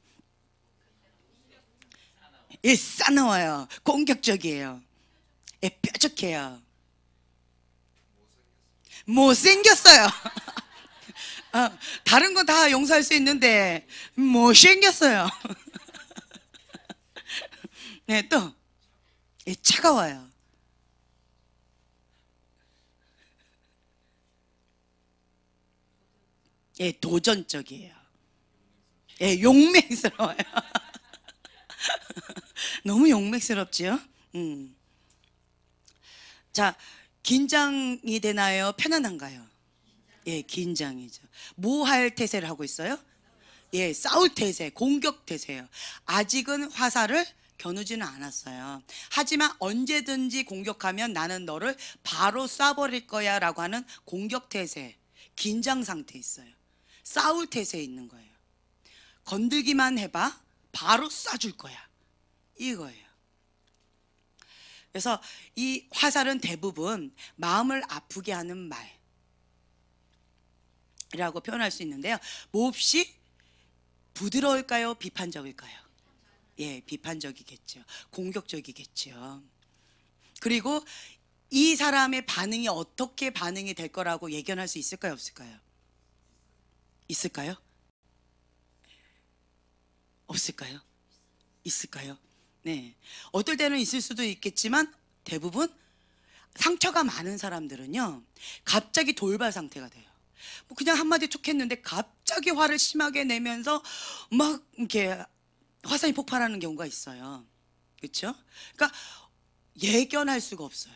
예, 싸나워요. 공격적이에요. 예, 뾰족해요. 못생겼어요. 다른 건 다 용서할 수 있는데 못생겼어요. 네, 또 예, 차가워요. 예, 도전적이에요. 예, 용맹스러워요. 너무 용맹스럽지요? 자, 긴장이 되나요? 편안한가요? 예, 긴장이죠. 뭐 할 태세를 하고 있어요? 예, 싸울 태세, 공격 태세예요. 아직은 화살을 겨누지는 않았어요. 하지만 언제든지 공격하면 나는 너를 바로 쏴버릴 거야 라고 하는 공격 태세, 긴장 상태에 있어요. 싸울 태세에 있는 거예요. 건들기만 해봐, 바로 쏴줄 거야, 이거예요. 그래서 이 화살은 대부분 마음을 아프게 하는 말이라고 표현할 수 있는데요, 몹시 부드러울까요, 비판적일까요? 예, 비판적이겠죠. 공격적이겠죠. 그리고 이 사람의 반응이 어떻게 반응이 될 거라고 예견할 수 있을까요, 없을까요? 있을까요? 없을까요? 있을까요? 네. 어떨 때는 있을 수도 있겠지만 대부분 상처가 많은 사람들은요, 갑자기 돌발 상태가 돼요. 뭐 그냥 한마디 툭 했는데 갑자기 화를 심하게 내면서 막 이렇게 화산이 폭발하는 경우가 있어요. 그렇죠? 그러니까 예견할 수가 없어요.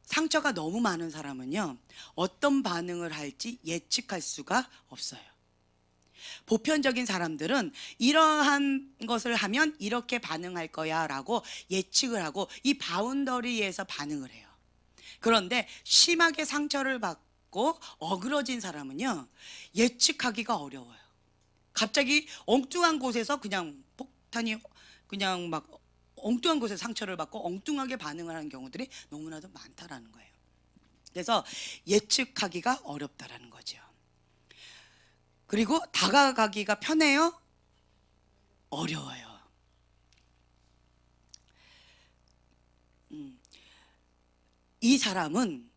상처가 너무 많은 사람은요, 어떤 반응을 할지 예측할 수가 없어요. 보편적인 사람들은 이러한 것을 하면 이렇게 반응할 거야 라고 예측을 하고 이 바운더리에서 반응을 해요. 그런데 심하게 상처를 받고 어그러진 사람은요, 예측하기가 어려워요. 갑자기 엉뚱한 곳에서 그냥 폭탄이 그냥 막 엉뚱한 곳에 상처를 받고 엉뚱하게 반응을 하는 경우들이 너무나도 많다라는 거예요. 그래서 예측하기가 어렵다라는 거죠. 그리고 다가가기가 편해요? 어려워요. 이 사람은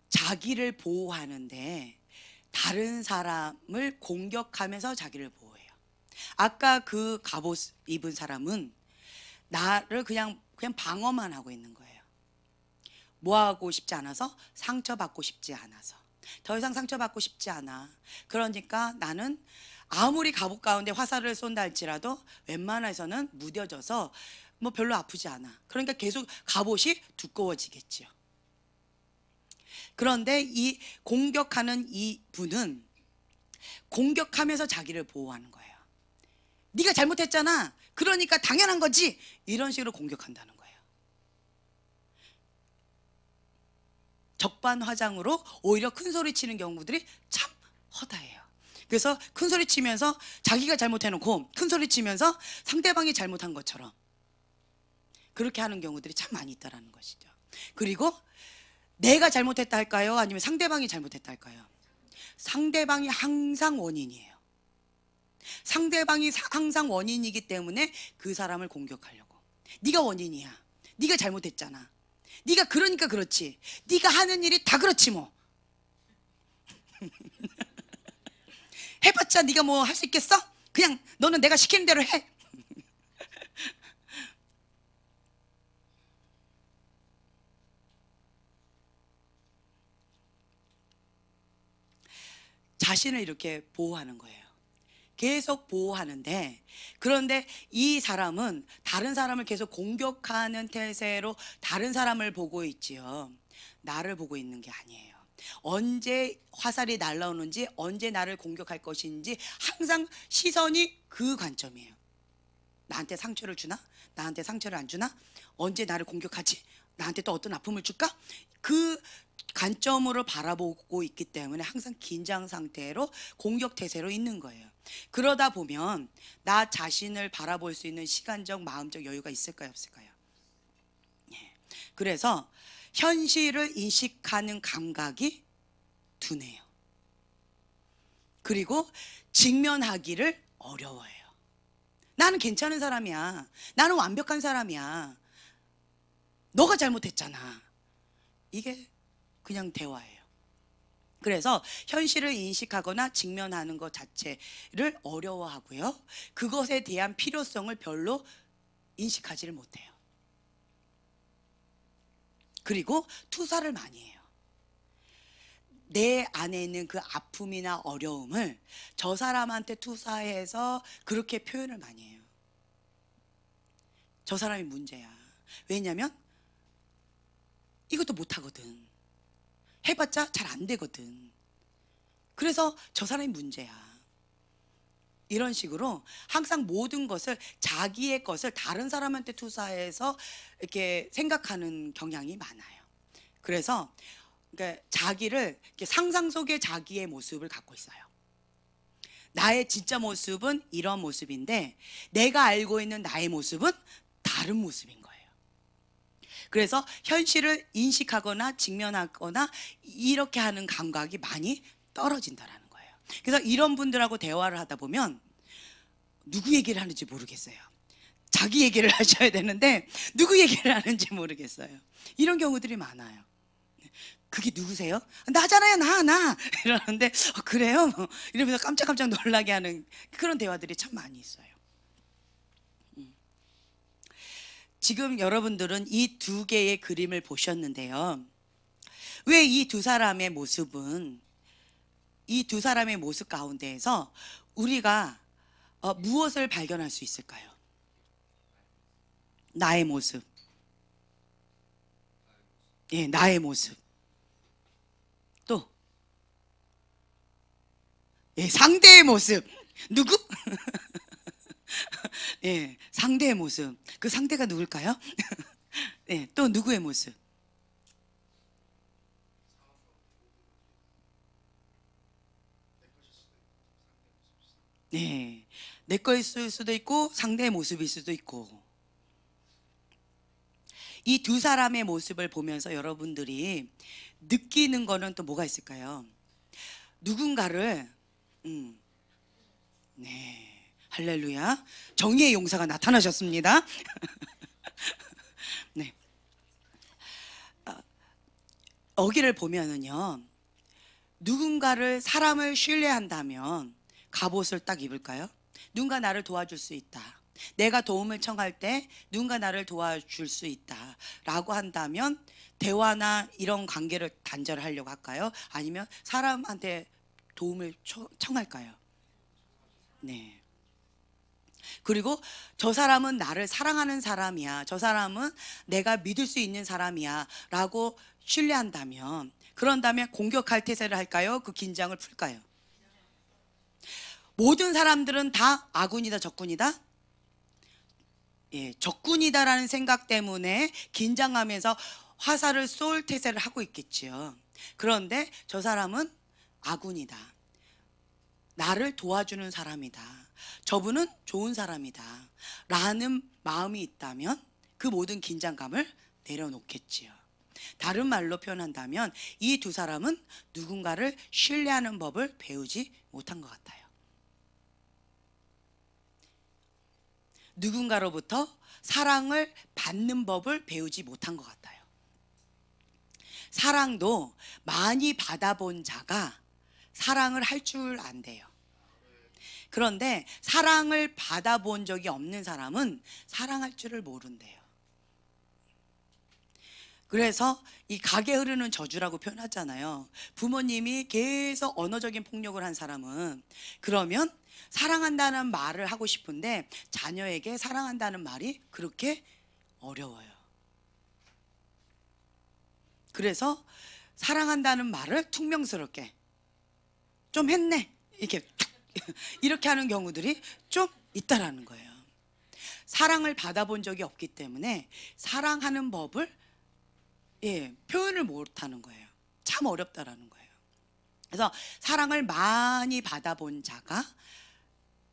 자기를 보호하는데 다른 사람을 공격하면서 자기를 보호해요. 아까 그 갑옷 입은 사람은 나를 그냥 방어만 하고 있는 거예요. 뭐 하고 싶지 않아서? 상처받고 싶지 않아서. 더 이상 상처받고 싶지 않아. 그러니까 나는 아무리 갑옷 가운데 화살을 쏜다 할지라도 웬만해서는 무뎌져서 뭐 별로 아프지 않아. 그러니까 계속 갑옷이 두꺼워지겠죠. 그런데 이 공격하는 이 분은 공격하면서 자기를 보호하는 거예요. 네가 잘못했잖아. 그러니까 당연한 거지. 이런 식으로 공격한다는 거예요. 적반하장으로 오히려 큰 소리 치는 경우들이 참 허다해요. 그래서 큰 소리 치면서 자기가 잘못해놓고 큰 소리 치면서 상대방이 잘못한 것처럼 그렇게 하는 경우들이 참 많이 있다는 것이죠. 그리고 내가 잘못했다 할까요? 아니면 상대방이 잘못했다 할까요? 상대방이 항상 원인이에요. 상대방이 항상 원인이기 때문에 그 사람을 공격하려고. 네가 원인이야. 네가 잘못했잖아. 네가 그러니까 그렇지. 네가 하는 일이 다 그렇지 뭐. 해봤자 네가 뭐 할 수 있겠어? 그냥 너는 내가 시키는 대로 해. 자신을 이렇게 보호하는 거예요. 계속 보호하는데, 그런데 이 사람은 다른 사람을 계속 공격하는 태세로 다른 사람을 보고 있지요. 나를 보고 있는 게 아니에요. 언제 화살이 날라오는지, 언제 나를 공격할 것인지 항상 시선이 그 관점이에요. 나한테 상처를 주나? 나한테 상처를 안 주나? 언제 나를 공격하지? 나한테 또 어떤 아픔을 줄까? 그 관점으로 바라보고 있기 때문에 항상 긴장 상태로 공격 태세로 있는 거예요. 그러다 보면 나 자신을 바라볼 수 있는 시간적, 마음적 여유가 있을까요, 없을까요? 예. 그래서 현실을 인식하는 감각이 둔해요. 그리고 직면하기를 어려워해요. 나는 괜찮은 사람이야. 나는 완벽한 사람이야. 너가 잘못했잖아. 이게 그냥 대화예요. 그래서 현실을 인식하거나 직면하는 것 자체를 어려워하고요. 그것에 대한 필요성을 별로 인식하지를 못해요. 그리고 투사를 많이 해요. 내 안에 있는 그 아픔이나 어려움을 저 사람한테 투사해서 그렇게 표현을 많이 해요. 저 사람이 문제야. 왜냐면 이것도 못하거든. 해봤자 잘 안 되거든. 그래서 저 사람이 문제야. 이런 식으로 항상 모든 것을, 자기의 것을 다른 사람한테 투사해서 이렇게 생각하는 경향이 많아요. 그래서 그러니까 자기를 이렇게 상상 속의 자기의 모습을 갖고 있어요. 나의 진짜 모습은 이런 모습인데 내가 알고 있는 나의 모습은 다른 모습인 거예요. 그래서 현실을 인식하거나 직면하거나 이렇게 하는 감각이 많이 떨어진다라는 거예요. 그래서 이런 분들하고 대화를 하다 보면 누구 얘기를 하는지 모르겠어요. 자기 얘기를 하셔야 되는데 누구 얘기를 하는지 모르겠어요. 이런 경우들이 많아요. 그게 누구세요? 나잖아요, 나 이러는데 그래요? 이러면서 깜짝깜짝 놀라게 하는 그런 대화들이 참 많이 있어요. 지금 여러분들은 이 두 개의 그림을 보셨는데요. 왜 이 두 사람의 모습은, 이 두 사람의 모습 가운데에서 우리가 무엇을 발견할 수 있을까요? 나의 모습. 예, 나의 모습. 또, 예, 상대의 모습. 누구? 예, 상대의 모습. 그 상대가 누굴까요? 예, 또 누구의 모습? 네, 내 거일 수도 있고 상대의 모습일 수도 있고. 이 두 사람의 모습을 보면서 여러분들이 느끼는 거는 또 뭐가 있을까요? 누군가를 네, 할렐루야, 정의의 용사가 나타나셨습니다. 네, 여기를 보면은요, 누군가를, 사람을 신뢰한다면 갑옷을 딱 입을까요? 누군가 나를 도와줄 수 있다, 내가 도움을 청할 때 누군가 나를 도와줄 수 있다 라고 한다면 대화나 이런 관계를 단절하려고 할까요? 아니면 사람한테 도움을 청할까요? 네. 그리고 저 사람은 나를 사랑하는 사람이야, 저 사람은 내가 믿을 수 있는 사람이야 라고 신뢰한다면, 그런다면 공격할 태세를 할까요? 그 긴장을 풀까요? 모든 사람들은 다 아군이다, 적군이다? 예, 적군이다라는 생각 때문에 긴장하면서 화살을 쏠 태세를 하고 있겠지요. 그런데 저 사람은 아군이다, 나를 도와주는 사람이다, 저분은 좋은 사람이다 라는 마음이 있다면 그 모든 긴장감을 내려놓겠지요. 다른 말로 표현한다면 이 두 사람은 누군가를 신뢰하는 법을 배우지 못한 것 같아요. 누군가로부터 사랑을 받는 법을 배우지 못한 것 같아요. 사랑도 많이 받아본 자가 사랑을 할 줄 안대요. 그런데 사랑을 받아본 적이 없는 사람은 사랑할 줄을 모른대요. 그래서 이 각에 흐르는 저주라고 표현하잖아요. 부모님이 계속 언어적인 폭력을 한 사람은, 그러면 사랑한다는 말을 하고 싶은데 자녀에게 사랑한다는 말이 그렇게 어려워요. 그래서 사랑한다는 말을 퉁명스럽게 좀 했네, 이렇게 하는 경우들이 좀 있다라는 거예요. 사랑을 받아본 적이 없기 때문에 사랑하는 법을 표현을 못하는 거예요. 참 어렵다라는 거예요. 그래서 사랑을 많이 받아본 자가,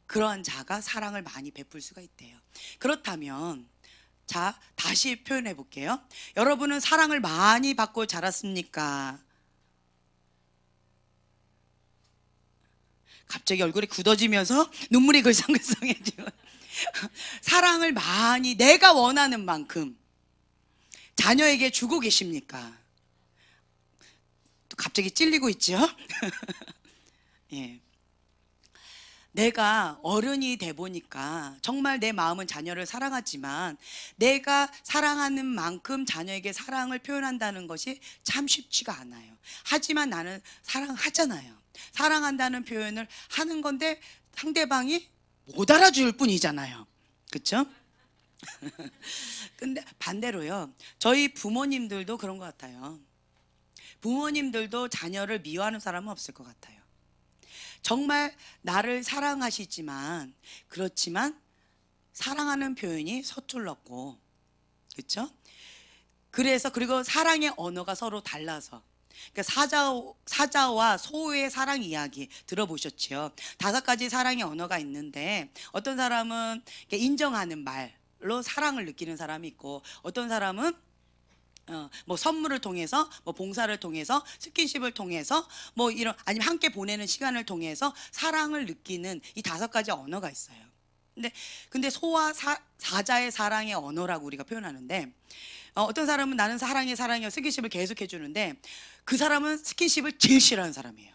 그러한 자가 사랑을 많이 베풀 수가 있대요. 그렇다면 자, 다시 표현해 볼게요. 여러분은 사랑을 많이 받고 자랐습니까? 갑자기 얼굴이 굳어지면서 눈물이 글썽글썽해지고 사랑을 많이 내가 원하는 만큼 자녀에게 주고 계십니까? 또 갑자기 찔리고 있죠? 예. 내가 어른이 돼 보니까 정말 내 마음은 자녀를 사랑하지만 내가 사랑하는 만큼 자녀에게 사랑을 표현한다는 것이 참 쉽지가 않아요. 하지만 나는 사랑하잖아요. 사랑한다는 표현을 하는 건데 상대방이 못 알아줄 뿐이잖아요. 그렇죠? 근데 반대로요, 저희 부모님들도 그런 것 같아요. 부모님들도 자녀를 미워하는 사람은 없을 것 같아요. 정말 나를 사랑하시지만, 그렇지만 사랑하는 표현이 서툴렀고, 그렇죠? 그래서, 그리고 사랑의 언어가 서로 달라서, 그러니까 사자와 소의 사랑 이야기 들어보셨죠? 5가지 사랑의 언어가 있는데 어떤 사람은 인정하는 말로 사랑을 느끼는 사람이 있고, 어떤 사람은 뭐 선물을 통해서, 뭐 봉사를 통해서, 스킨십을 통해서, 뭐 이런, 아니면 함께 보내는 시간을 통해서 사랑을 느끼는 이 5가지 언어가 있어요. 근데 소와 사자의 사랑의 언어라고 우리가 표현하는데, 어떤 사람은 나는 사랑해 사랑해 스킨십을 계속 해주는데 그 사람은 스킨십을 제일 싫어하는 사람이에요.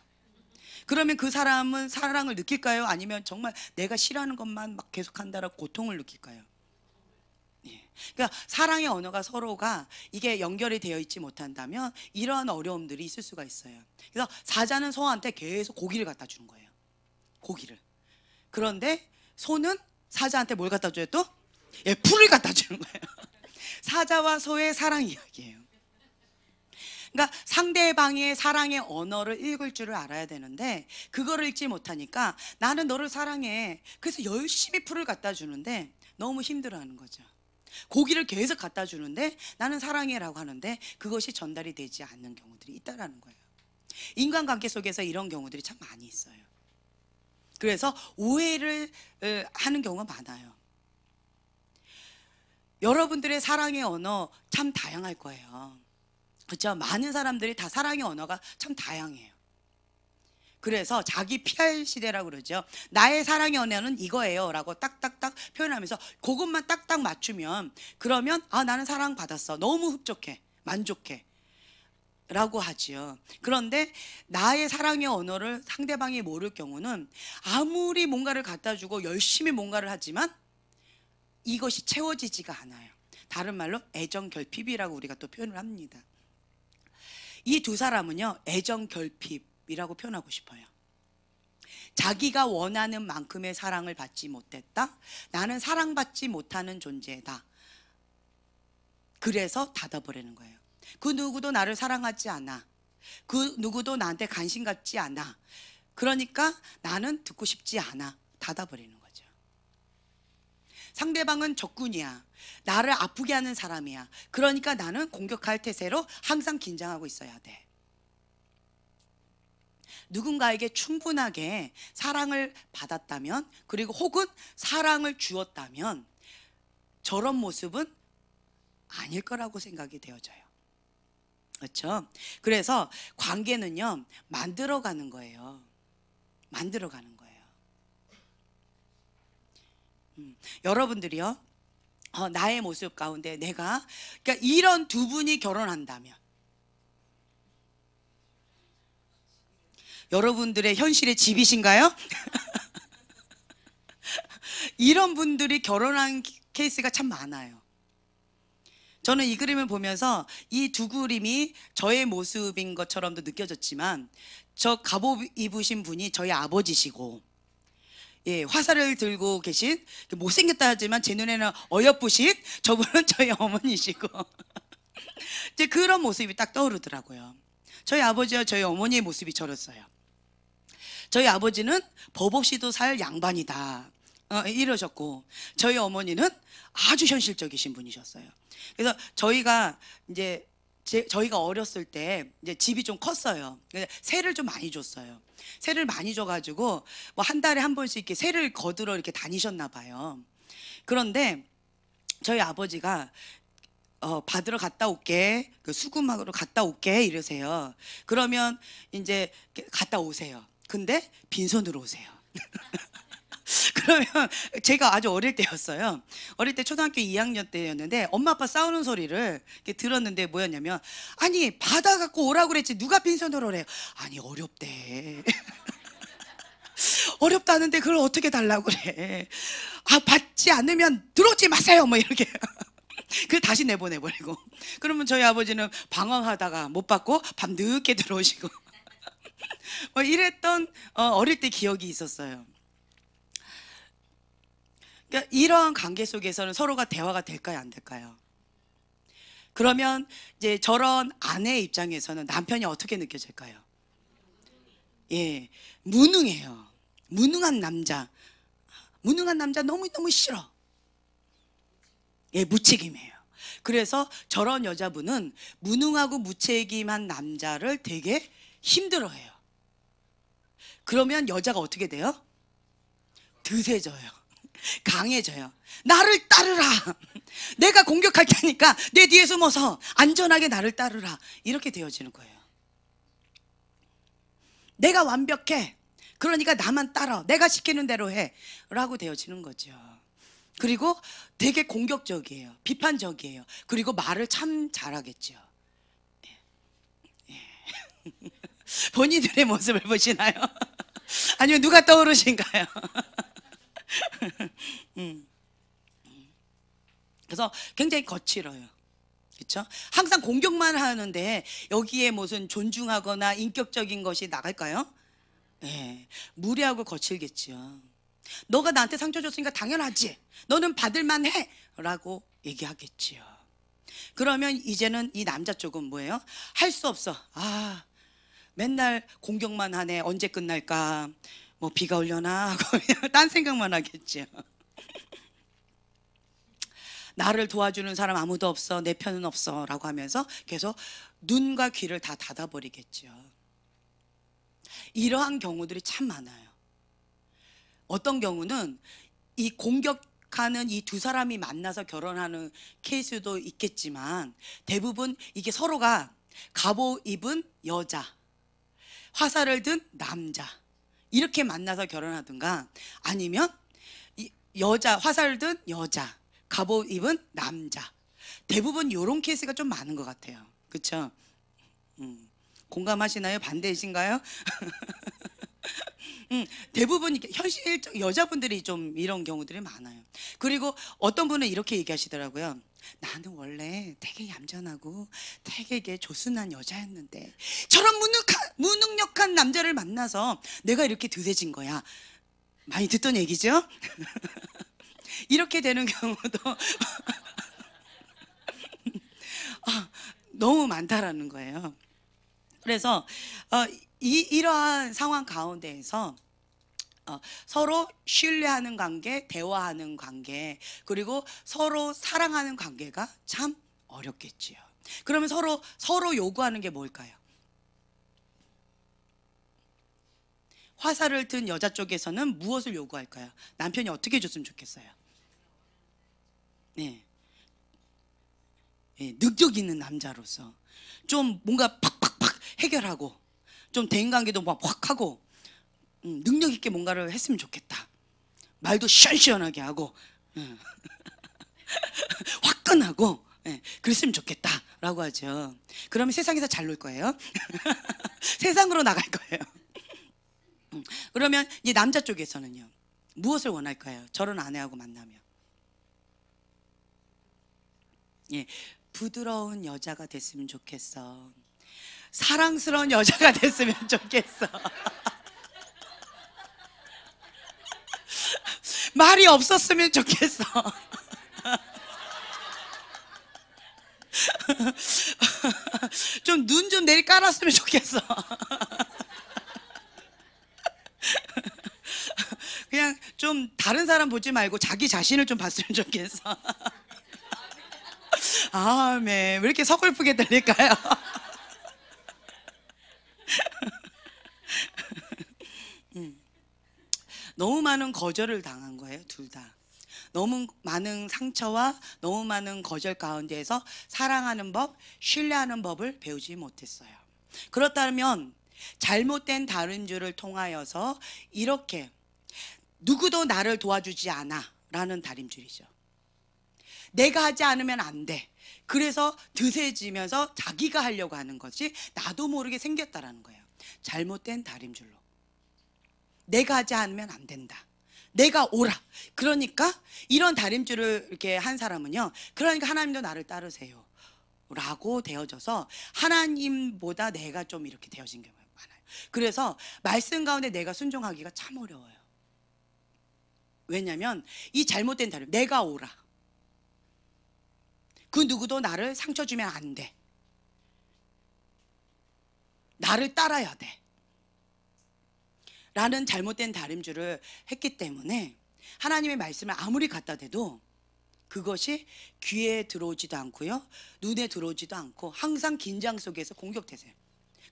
그러면 그 사람은 사랑을 느낄까요? 아니면 정말 내가 싫어하는 것만 막 계속한다라고 고통을 느낄까요? 예. 그러니까 사랑의 언어가 서로가 이게 연결이 되어 있지 못한다면 이러한 어려움들이 있을 수가 있어요. 그래서 사자는 소한테 계속 고기를 갖다 주는 거예요. 고기를. 그런데 소는 사자한테 뭘 갖다 줘요 또? 예, 풀을 갖다 주는 거예요. 사자와 소의 사랑 이야기예요. 그러니까 상대방의 사랑의 언어를 읽을 줄을 알아야 되는데 그거를 읽지 못하니까 나는 너를 사랑해. 그래서 열심히 풀을 갖다 주는데 너무 힘들어하는 거죠. 고기를 계속 갖다 주는데 나는 사랑해라고 하는데 그것이 전달이 되지 않는 경우들이 있다라는 거예요. 인간관계 속에서 이런 경우들이 참 많이 있어요. 그래서 오해를 하는 경우가 많아요. 여러분들의 사랑의 언어 참 다양할 거예요. 그렇죠? 많은 사람들이 다 사랑의 언어가 참 다양해요. 그래서 자기 PR 시대라고 그러죠. 나의 사랑의 언어는 이거예요 라고 딱딱딱 표현하면서 그것만 딱딱 맞추면 그러면 아 나는 사랑받았어. 너무 흡족해. 만족해. 라고 하지요. 그런데 나의 사랑의 언어를 상대방이 모를 경우는 아무리 뭔가를 갖다 주고 열심히 뭔가를 하지만 이것이 채워지지가 않아요. 다른 말로 애정 결핍이라고 우리가 또 표현을 합니다. 이 두 사람은요 애정 결핍이라고 표현하고 싶어요. 자기가 원하는 만큼의 사랑을 받지 못했다. 나는 사랑받지 못하는 존재다. 그래서 닫아버리는 거예요. 그 누구도 나를 사랑하지 않아. 그 누구도 나한테 관심 갖지 않아. 그러니까 나는 듣고 싶지 않아. 닫아버리는 거죠. 상대방은 적군이야. 나를 아프게 하는 사람이야. 그러니까 나는 공격할 태세로 항상 긴장하고 있어야 돼. 누군가에게 충분하게 사랑을 받았다면 그리고 혹은 사랑을 주었다면 저런 모습은 아닐 거라고 생각이 되어져요. 그렇죠? 그래서 관계는요 만들어가는 거예요. 만들어가는 거예요. 여러분들이요 나의 모습 가운데 내가 그러니까 이런 두 분이 결혼한다면 여러분들의 현실의 집이신가요? 이런 분들이 결혼한 케이스가 참 많아요. 저는 이 그림을 보면서 이 두 그림이 저의 모습인 것처럼도 느껴졌지만 저 갑옷 입으신 분이 저희 아버지시고 예, 화살을 들고 계신 못생겼다 하지만 제 눈에는 어여쁘신 저분은 저희 어머니시고 이제 그런 모습이 딱 떠오르더라고요. 저희 아버지와 저희 어머니의 모습이 저랬어요. 저희 아버지는 법 없이도 살 양반이다 이러셨고 저희 어머니는 아주 현실적이신 분이셨어요. 그래서 저희가 이제 저희가 어렸을 때 이제 집이 좀 컸어요. 세를 좀 많이 줬어요. 세를 많이 줘가지고 뭐 한 달에 한 번씩 이렇게 세를 거들어 이렇게 다니셨나 봐요. 그런데 저희 아버지가 받으러 갔다 올게, 그 수금하러 갔다 올게 이러세요. 그러면 이제 갔다 오세요. 근데 빈손으로 오세요. 그러면 제가 아주 어릴 때였어요. 어릴 때 초등학교 2학년 때였는데 엄마 아빠 싸우는 소리를 이렇게 들었는데 뭐였냐면 아니 받아 갖고 오라고 그랬지 누가 빈손으로 오래요. 아니 어렵대. 어렵다는데 그걸 어떻게 달라고 그래. 아 받지 않으면 들어오지 마세요 뭐 이렇게. 그 다시 내보내버리고 그러면 저희 아버지는 방황하다가 못 받고 밤늦게 들어오시고 뭐 이랬던 어릴 때 기억이 있었어요. 그러니까 이러한 관계 속에서는 서로가 대화가 될까요 안 될까요? 그러면 이제 저런 아내의 입장에서는 남편이 어떻게 느껴질까요? 예, 무능해요. 무능한 남자 너무너무 싫어. 예, 무책임해요. 그래서 저런 여자분은 무능하고 무책임한 남자를 되게 힘들어해요. 그러면 여자가 어떻게 돼요? 드세져요. 강해져요. 나를 따르라. 내가 공격할 테니까 내 뒤에 숨어서 안전하게 나를 따르라. 이렇게 되어지는 거예요. 내가 완벽해. 그러니까 나만 따라. 내가 시키는 대로 해. 라고 되어지는 거죠. 그리고 되게 공격적이에요. 비판적이에요. 그리고 말을 참 잘하겠죠. 예. 본인들의 모습을 보시나요? 아니면 누가 떠오르신가요? 그래서 굉장히 거칠어요. 그렇죠? 항상 공격만 하는데 여기에 무슨 존중하거나 인격적인 것이 나갈까요? 네, 무례하고 거칠겠죠. 너가 나한테 상처 줬으니까 당연하지, 너는 받을만 해 라고 얘기하겠지요. 그러면 이제는 이 남자 쪽은 뭐예요? 할 수 없어. 아, 맨날 공격만 하네. 언제 끝날까? 뭐 비가 오려나 하고 딴 생각만 하겠죠. 나를 도와주는 사람 아무도 없어, 내 편은 없어 라고 하면서 계속 눈과 귀를 다 닫아버리겠죠. 이러한 경우들이 참 많아요. 어떤 경우는 이 공격하는 이 두 사람이 만나서 결혼하는 케이스도 있겠지만, 대부분 이게 서로가 갑옷 입은 여자, 화살을 든 남자, 이렇게 만나서 결혼하든가, 아니면 이 여자, 화살을 든 여자, 갑옷 입은 남자, 대부분 이런 케이스가 좀 많은 것 같아요. 그렇죠? 공감하시나요? 반대이신가요? 대부분 현실적 여자분들이 좀 이런 경우들이 많아요. 그리고 어떤 분은 이렇게 얘기하시더라고요. 나는 원래 되게 얌전하고 되게 조순한 여자였는데 저런 무능력한 남자를 만나서 내가 이렇게 드세진 거야. 많이 듣던 얘기죠? 이렇게 되는 경우도 너무 많다라는 거예요. 그래서 이러한 상황 가운데에서 서로 신뢰하는 관계, 대화하는 관계, 그리고 서로 사랑하는 관계가 참 어렵겠지요. 그러면 서로 요구하는 게 뭘까요? 화살을 든 여자 쪽에서는 무엇을 요구할까요? 남편이 어떻게 해줬으면 좋겠어요? 네. 네, 능력 있는 남자로서 좀 뭔가 팍팍팍 해결하고, 좀 대인관계도 막 확 하고, 능력 있게 뭔가를 했으면 좋겠다. 말도 시원시원하게 하고, 화끈하고, 그랬으면 좋겠다라고 하죠. 그러면 세상에서 잘 놀 거예요. 세상으로 나갈 거예요. 그러면 이제 남자 쪽에서는요, 무엇을 원할까요? 저런 아내하고 만나면? 예, 부드러운 여자가 됐으면 좋겠어. 사랑스러운 여자가 됐으면 좋겠어. 말이 없었으면 좋겠어. 좀 눈 좀 내리 깔았으면 좋겠어. 그냥 좀 다른 사람 보지 말고 자기 자신을 좀 봤으면 좋겠어. 아멘. 왜 이렇게 서글프게 들릴까요? 너무 많은 거절을 당한 거예요, 둘 다. 너무 많은 상처와 너무 많은 거절 가운데에서 사랑하는 법, 신뢰하는 법을 배우지 못했어요. 그렇다면 잘못된 다른줄을 통하여서 이렇게 누구도 나를 도와주지 않아 라는 다림줄이죠. 내가 하지 않으면 안 돼. 그래서 드세지면서 자기가 하려고 하는 것이 나도 모르게 생겼다라는 거예요. 잘못된 다림줄로. 내가 하지 않으면 안 된다. 내가 오라. 그러니까 이런 다림줄을 이렇게 한 사람은요, 그러니까 하나님도 나를 따르세요 라고 되어져서 하나님보다 내가 좀 이렇게 되어진 경우가 많아요. 그래서 말씀 가운데 내가 순종하기가 참 어려워요. 왜냐하면 이 잘못된 다림, 내가 오라. 그 누구도 나를 상처 주면 안 돼. 나를 따라야 돼. 라는 잘못된 다림줄을 했기 때문에 하나님의 말씀을 아무리 갖다 대도 그것이 귀에 들어오지도 않고요, 눈에 들어오지도 않고 항상 긴장 속에서 공격되세요.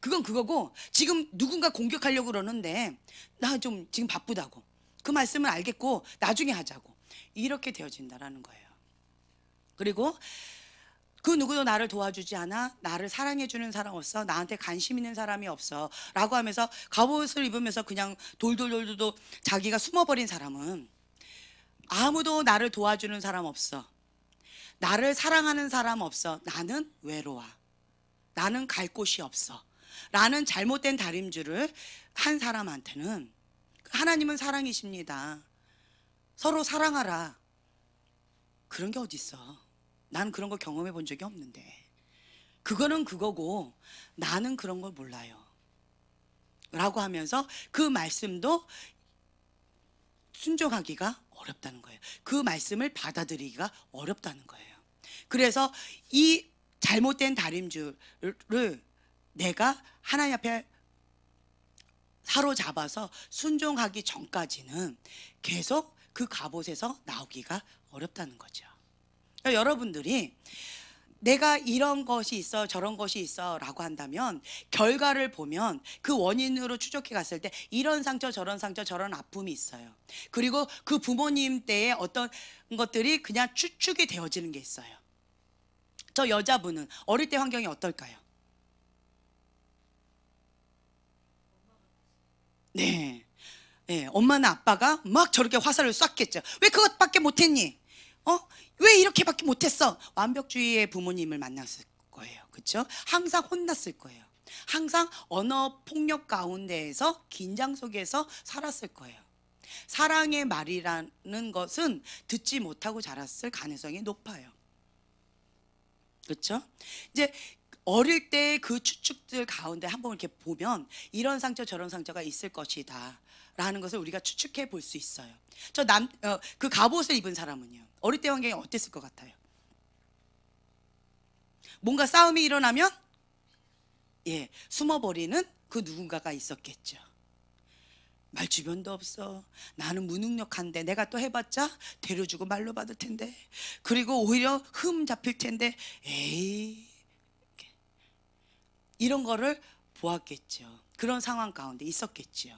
그건 그거고, 지금 누군가 공격하려고 그러는데 나 좀 지금 바쁘다고, 그 말씀을 알겠고 나중에 하자고, 이렇게 되어진다라는 거예요. 그리고 그 누구도 나를 도와주지 않아, 나를 사랑해주는 사람 없어, 나한테 관심 있는 사람이 없어 라고 하면서 갑옷을 입으면서 그냥 돌돌돌돌 자기가 숨어버린 사람은, 아무도 나를 도와주는 사람 없어, 나를 사랑하는 사람 없어, 나는 외로워, 나는 갈 곳이 없어 라는 잘못된 다림줄을 한 사람한테는 하나님은 사랑이십니다, 서로 사랑하라, 그런 게 어딨어. 난 그런 걸 경험해 본 적이 없는데. 그거는 그거고 나는 그런 걸 몰라요. 라고 하면서 그 말씀도 순종하기가 어렵다는 거예요. 그 말씀을 받아들이기가 어렵다는 거예요. 그래서 이 잘못된 다림줄을 내가 하나님 앞에 사로잡아서 순종하기 전까지는 계속 그 갑옷에서 나오기가 어렵다는 거죠. 그러니까 여러분들이 내가 이런 것이 있어 저런 것이 있어 라고 한다면 결과를 보면 그 원인으로 추적해 갔을 때 이런 상처 저런 상처 저런 아픔이 있어요. 그리고 그 부모님 때의 어떤 것들이 그냥 추측이 되어지는 게 있어요. 저 여자분은 어릴 때 환경이 어떨까요? 네. 네, 엄마나 아빠가 막 저렇게 화살을 쐈겠죠. 왜 그것밖에 못했니? 왜 이렇게밖에 못했어? 완벽주의의 부모님을 만났을 거예요. 그렇죠? 항상 혼났을 거예요. 항상 언어 폭력 가운데에서 긴장 속에서 살았을 거예요. 사랑의 말이라는 것은 듣지 못하고 자랐을 가능성이 높아요. 그렇죠? 이제 어릴 때 그 추측들 가운데 한번 이렇게 보면 이런 상처 저런 상처가 있을 것이다 라는 것을 우리가 추측해 볼 수 있어요. 그 갑옷을 입은 사람은요, 어릴 때 환경이 어땠을 것 같아요? 뭔가 싸움이 일어나면 숨어버리는 그 누군가가 있었겠죠. 말 주변도 없어. 나는 무능력한데 내가 또 해봤자 데려주고 말로 받을 텐데, 그리고 오히려 흠 잡힐 텐데, 에이, 이런 거를 보았겠죠. 그런 상황 가운데 있었겠죠.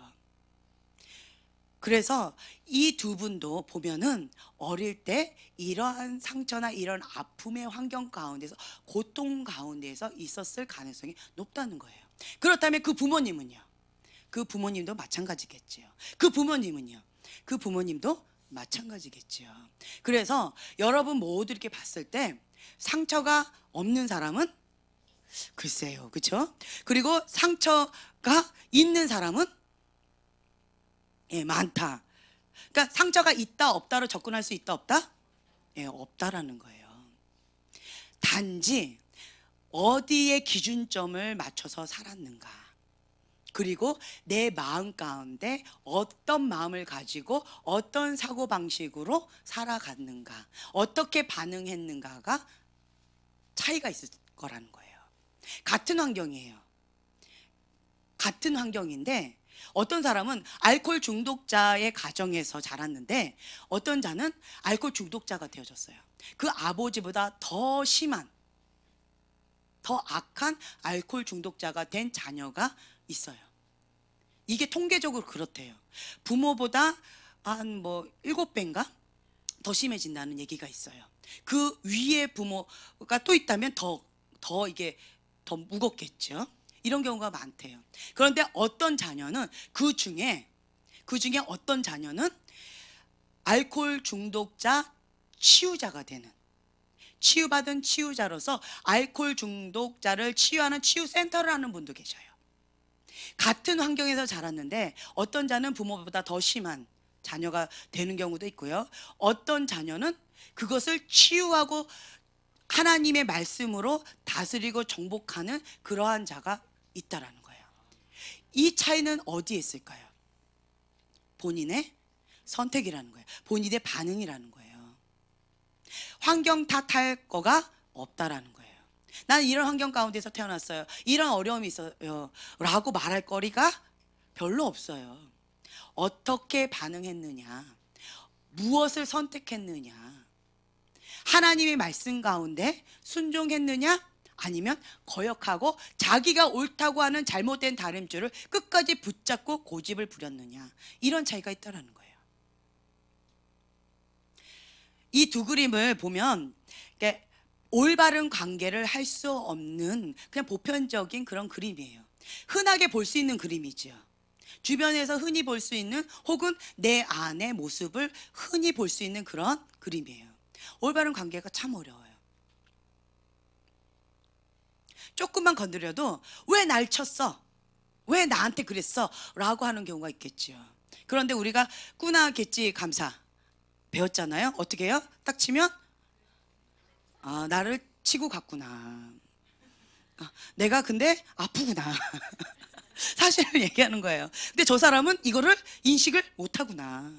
그래서 이 두 분도 보면은 어릴 때 이러한 상처나 이런 아픔의 환경 가운데서, 고통 가운데서 있었을 가능성이 높다는 거예요. 그렇다면 그 부모님은요? 그 부모님도 마찬가지겠죠. 그 부모님도 마찬가지겠죠. 그래서 여러분 모두 이렇게 봤을 때 상처가 없는 사람은 글쎄요, 그렇죠? 그리고 상처가 있는 사람은 많다. 그러니까 상처가 있다 없다로 접근할 수 있다 없다? 없다라는 거예요. 단지 어디에 기준점을 맞춰서 살았는가, 그리고 내 마음 가운데 어떤 마음을 가지고 어떤 사고방식으로 살아갔는가, 어떻게 반응했는가가 차이가 있을 거라는 거예요. 같은 환경이에요. 같은 환경인데 어떤 사람은 알코올 중독자의 가정에서 자랐는데 어떤 자는 알코올 중독자가 되어졌어요. 그 아버지보다 더 심한, 더 악한 알코올 중독자가 된 자녀가 있어요. 이게 통계적으로 그렇대요. 부모보다 한 7배인가 더 심해진다는 얘기가 있어요. 그 위에 부모가 또 있다면 이게 더 무겁겠죠. 이런 경우가 많대요. 그런데 어떤 자녀는 그 중에 어떤 자녀는 알코올 중독자 치유자가 되는, 치유받은 치유자로서 알코올 중독자를 치유하는 치유센터를 하는 분도 계셔요. 같은 환경에서 자랐는데 어떤 자는 부모보다 더 심한 자녀가 되는 경우도 있고요. 어떤 자녀는 그것을 치유하고 하나님의 말씀으로 다스리고 정복하는 그러한 자가 있다라는 거예요. 이 차이는 어디에 있을까요? 본인의 선택이라는 거예요. 본인의 반응이라는 거예요. 환경 탓할 거가 없다라는 거예요. 나는 이런 환경 가운데서 태어났어요, 이런 어려움이 있어요 라고 말할 거리가 별로 없어요. 어떻게 반응했느냐, 무엇을 선택했느냐, 하나님의 말씀 가운데 순종했느냐, 아니면 거역하고 자기가 옳다고 하는 잘못된 다림줄을 끝까지 붙잡고 고집을 부렸느냐, 이런 차이가 있다는 거예요. 이 두 그림을 보면 올바른 관계를 할 수 없는 그냥 보편적인 그런 그림이에요. 흔하게 볼 수 있는 그림이죠. 주변에서 흔히 볼 수 있는, 혹은 내 안의 모습을 흔히 볼 수 있는 그런 그림이에요. 올바른 관계가 참 어려워요. 조금만 건드려도 왜 날 쳤어? 왜 나한테 그랬어? 라고 하는 경우가 있겠죠. 그런데 우리가 꾸나 갯지 감사 배웠잖아요. 어떻게 해요? 딱 치면 아, 나를 치고 갔구나. 내가 근데 아프구나. 사실을 얘기하는 거예요. 근데 저 사람은 이거를 인식을 못하구나.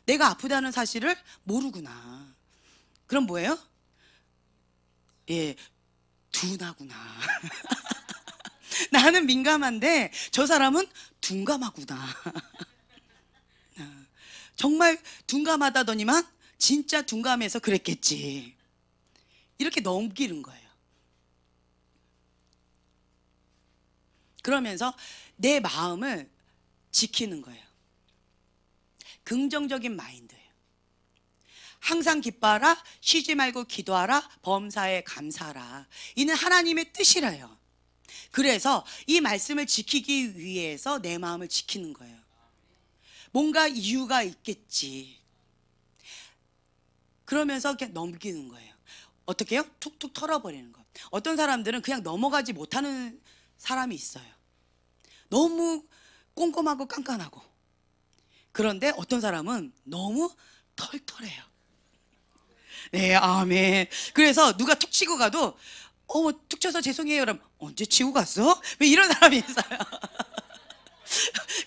내가 아프다는 사실을 모르구나. 그럼 뭐예요? 예, 둔하구나. 나는 민감한데 저 사람은 둔감하구나. 정말 둔감하다더니만 진짜 둔감해서 그랬겠지. 이렇게 넘기는 거예요. 그러면서 내 마음을 지키는 거예요. 긍정적인 마인드예요. 항상 기뻐하라, 쉬지 말고 기도하라, 범사에 감사하라. 이는 하나님의 뜻이래요. 그래서 이 말씀을 지키기 위해서 내 마음을 지키는 거예요. 뭔가 이유가 있겠지. 그러면서 그냥 넘기는 거예요. 어떻게 해요? 툭툭 털어버리는 거. 어떤 사람들은 그냥 넘어가지 못하는 사람이 있어요. 너무 꼼꼼하고 깐깐하고. 그런데 어떤 사람은 너무 털털해요. 네, 아멘. 그래서 누가 툭 치고 가도 툭 쳐서 죄송해요. 그럼 언제 치고 갔어? 왜 이런 사람이 있어요.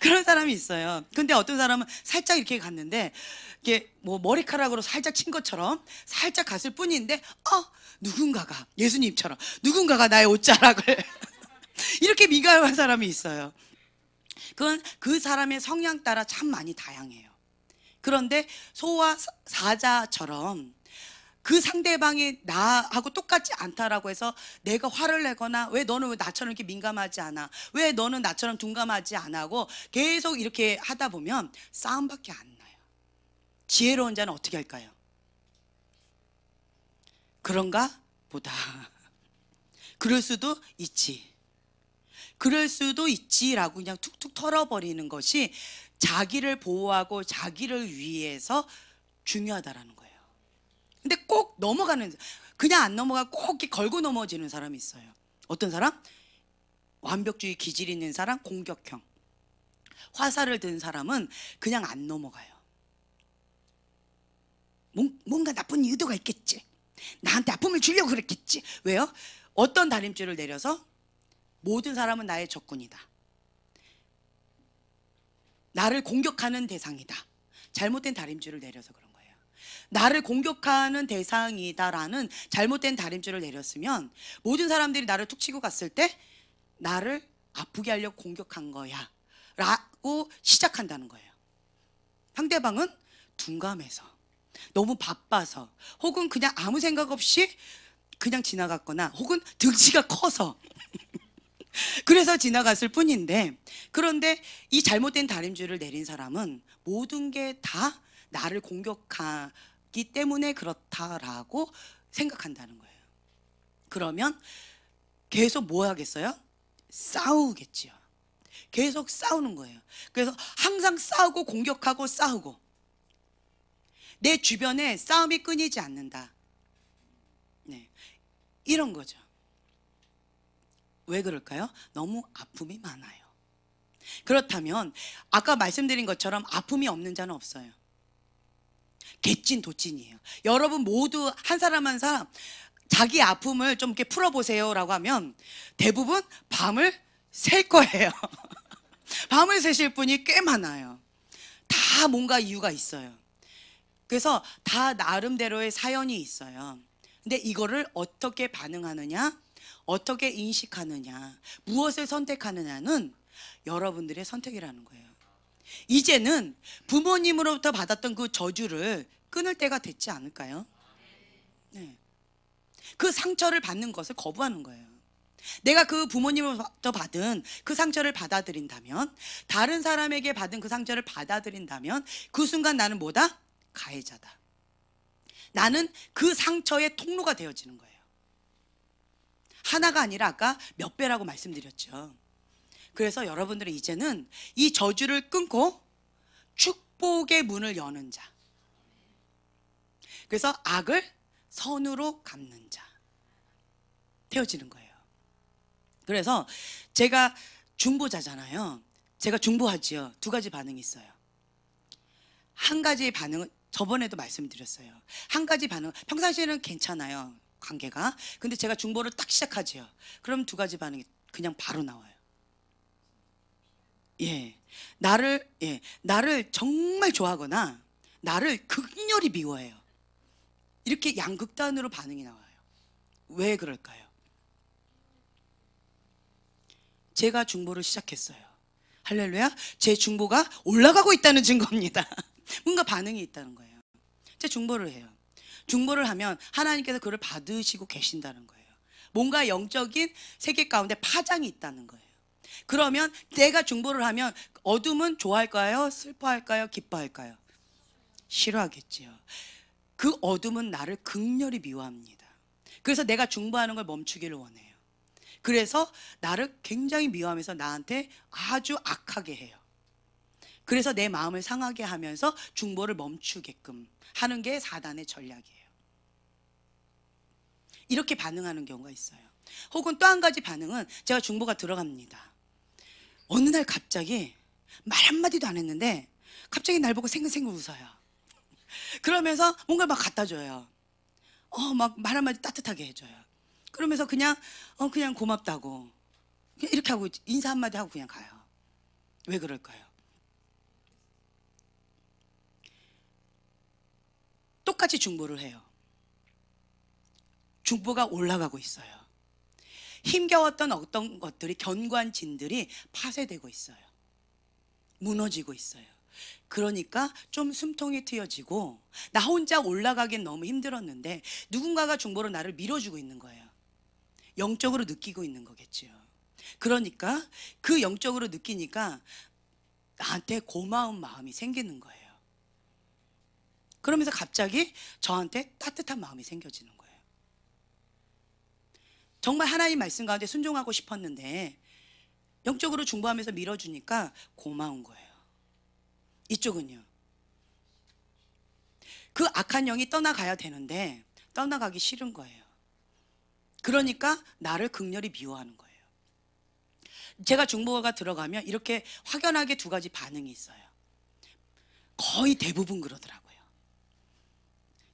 그런 사람이 있어요. 근데 어떤 사람은 살짝 이렇게 갔는데 이게 뭐 머리카락으로 살짝 친 것처럼 살짝 갔을 뿐인데 누군가가 예수님처럼 누군가가 나의 옷자락을 이렇게 미가요한 사람이 있어요. 그건 그 사람의 성향 따라 참 많이 다양해요. 그런데 소와 사자처럼 그 상대방이 나하고 똑같지 않다라고 해서 내가 화를 내거나 왜 너는 왜 나처럼 이렇게 민감하지 않아? 왜 너는 나처럼 둔감하지 않아? 하고 계속 이렇게 하다 보면 싸움밖에 안 나요. 지혜로운 자는 어떻게 할까요? 그런가 보다. 그럴 수도 있지. 그럴 수도 있지라고 그냥 툭툭 털어버리는 것이 자기를 보호하고 자기를 위해서 중요하다라는 거예요. 근데 꼭 넘어가는, 그냥 안 넘어가 꼭 이렇게 걸고 넘어지는 사람이 있어요. 어떤 사람? 완벽주의 기질 있는 사람, 공격형. 화살을 든 사람은 그냥 안 넘어가요. 뭔가 나쁜 의도가 있겠지. 나한테 아픔을 주려고 그랬겠지. 왜요? 어떤 다림줄을 내려서 모든 사람은 나의 적군이다. 나를 공격하는 대상이다. 잘못된 다림줄을 내려서 그런 거예요. 나를 공격하는 대상이다라는 잘못된 다림줄을 내렸으면 모든 사람들이 나를 툭 치고 갔을 때 나를 아프게 하려고 공격한 거야 라고 시작한다는 거예요. 상대방은 둔감해서 너무 바빠서 혹은 그냥 아무 생각 없이 그냥 지나갔거나 혹은 등치가 커서 그래서 지나갔을 뿐인데, 그런데 이 잘못된 다림줄을 내린 사람은 모든 게 다 나를 공격하기 때문에 그렇다라고 생각한다는 거예요. 그러면 계속 뭐 하겠어요? 싸우겠지요. 계속 싸우는 거예요. 그래서 항상 싸우고 공격하고 싸우고 내 주변에 싸움이 끊이지 않는다. 네, 이런 거죠. 왜 그럴까요? 너무 아픔이 많아요. 그렇다면 아까 말씀드린 것처럼 아픔이 없는 자는 없어요. 개찐도찐이에요. 여러분 모두 한 사람 한 사람 자기 아픔을 좀 이렇게 풀어보세요 라고 하면 대부분 밤을 샐 거예요. 밤을 새실 분이 꽤 많아요. 다 뭔가 이유가 있어요. 그래서 다 나름대로의 사연이 있어요. 근데 이거를 어떻게 반응하느냐, 어떻게 인식하느냐, 무엇을 선택하느냐는 여러분들의 선택이라는 거예요. 이제는 부모님으로부터 받았던 그 저주를 끊을 때가 됐지 않을까요? 네. 그 상처를 받는 것을 거부하는 거예요. 내가 그 부모님으로부터 받은 그 상처를 받아들인다면, 다른 사람에게 받은 그 상처를 받아들인다면 그 순간 나는 뭐다? 가해자다. 나는 그 상처의 통로가 되어지는 거예요. 하나가 아니라 아까 몇 배라고 말씀드렸죠. 그래서 여러분들은 이제는 이 저주를 끊고 축복의 문을 여는 자, 그래서 악을 선으로 갚는 자 되어지는 거예요. 그래서 제가 중보자잖아요. 제가 중보하지요. 두 가지 반응이 있어요. 한 가지 반응은 저번에도 말씀드렸어요. 한 가지 반응, 평상시에는 괜찮아요, 관계가. 근데 제가 중보를 딱 시작하지요. 그럼 두 가지 반응이 그냥 바로 나와요. 예, 나를 정말 좋아하거나 나를 극렬히 미워해요. 이렇게 양극단으로 반응이 나와요. 왜 그럴까요? 제가 중보를 시작했어요. 할렐루야. 제 중보가 올라가고 있다는 증거입니다. 뭔가 반응이 있다는 거예요. 제가 중보를 해요. 중보를 하면 하나님께서 그를 받으시고 계신다는 거예요. 뭔가 영적인 세계 가운데 파장이 있다는 거예요. 그러면 내가 중보를 하면 어둠은 좋아할까요? 슬퍼할까요? 기뻐할까요? 싫어하겠지요. 그 어둠은 나를 극렬히 미워합니다. 그래서 내가 중보하는 걸 멈추기를 원해요. 그래서 나를 굉장히 미워하면서 나한테 아주 악하게 해요. 그래서 내 마음을 상하게 하면서 중보를 멈추게끔 하는 게 사단의 전략이에요. 이렇게 반응하는 경우가 있어요. 혹은 또 한 가지 반응은 제가 중보가 들어갑니다. 어느 날 갑자기 말 한마디도 안 했는데 갑자기 날 보고 생글생글 웃어요. 그러면서 뭔가 막 갖다 줘요. 막 말 한마디 따뜻하게 해줘요. 그러면서 그냥 고맙다고 그냥 이렇게 하고 인사 한마디 하고 그냥 가요. 왜 그럴까요? 똑같이 중보를 해요. 중보가 올라가고 있어요. 힘겨웠던 어떤 것들이, 견고한진들이 파쇄되고 있어요. 무너지고 있어요. 그러니까 좀 숨통이 트여지고 나 혼자 올라가긴 너무 힘들었는데 누군가가 중보로 나를 밀어주고 있는 거예요. 영적으로 느끼고 있는 거겠죠. 그러니까 그 영적으로 느끼니까 나한테 고마운 마음이 생기는 거예요. 그러면서 갑자기 저한테 따뜻한 마음이 생겨지는 거예요. 정말 하나님 말씀 가운데 순종하고 싶었는데 영적으로 중보하면서 밀어주니까 고마운 거예요. 이쪽은요, 그 악한 영이 떠나가야 되는데 떠나가기 싫은 거예요. 그러니까 나를 극렬히 미워하는 거예요. 제가 중보가 들어가면 이렇게 확연하게 두 가지 반응이 있어요. 거의 대부분 그러더라고요.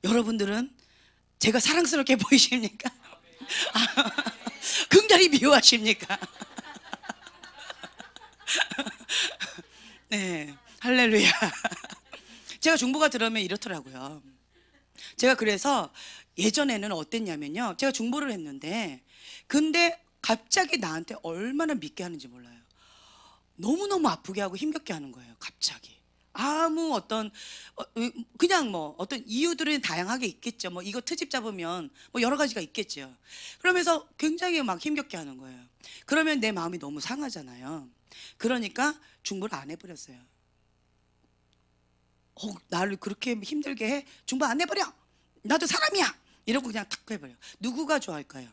여러분들은 제가 사랑스럽게 보이십니까? 극렬히 미워하십니까? 네, 할렐루야. 제가 중보가 들어오면 이렇더라고요. 제가 그래서 예전에는 어땠냐면요, 제가 중보를 했는데 근데 갑자기 나한테 얼마나 믿게 하는지 몰라요. 너무너무 아프게 하고 힘겹게 하는 거예요. 갑자기 아무 그냥 어떤 이유들은 다양하게 있겠죠. 이거 트집 잡으면 여러 가지가 있겠죠. 그러면서 굉장히 막 힘겹게 하는 거예요. 그러면 내 마음이 너무 상하잖아요. 그러니까 중보를 안 해버렸어요. 나를 그렇게 힘들게 해? 중보 안 해버려. 나도 사람이야. 이러고 그냥 탁 해버려. 누구가 좋아할까요?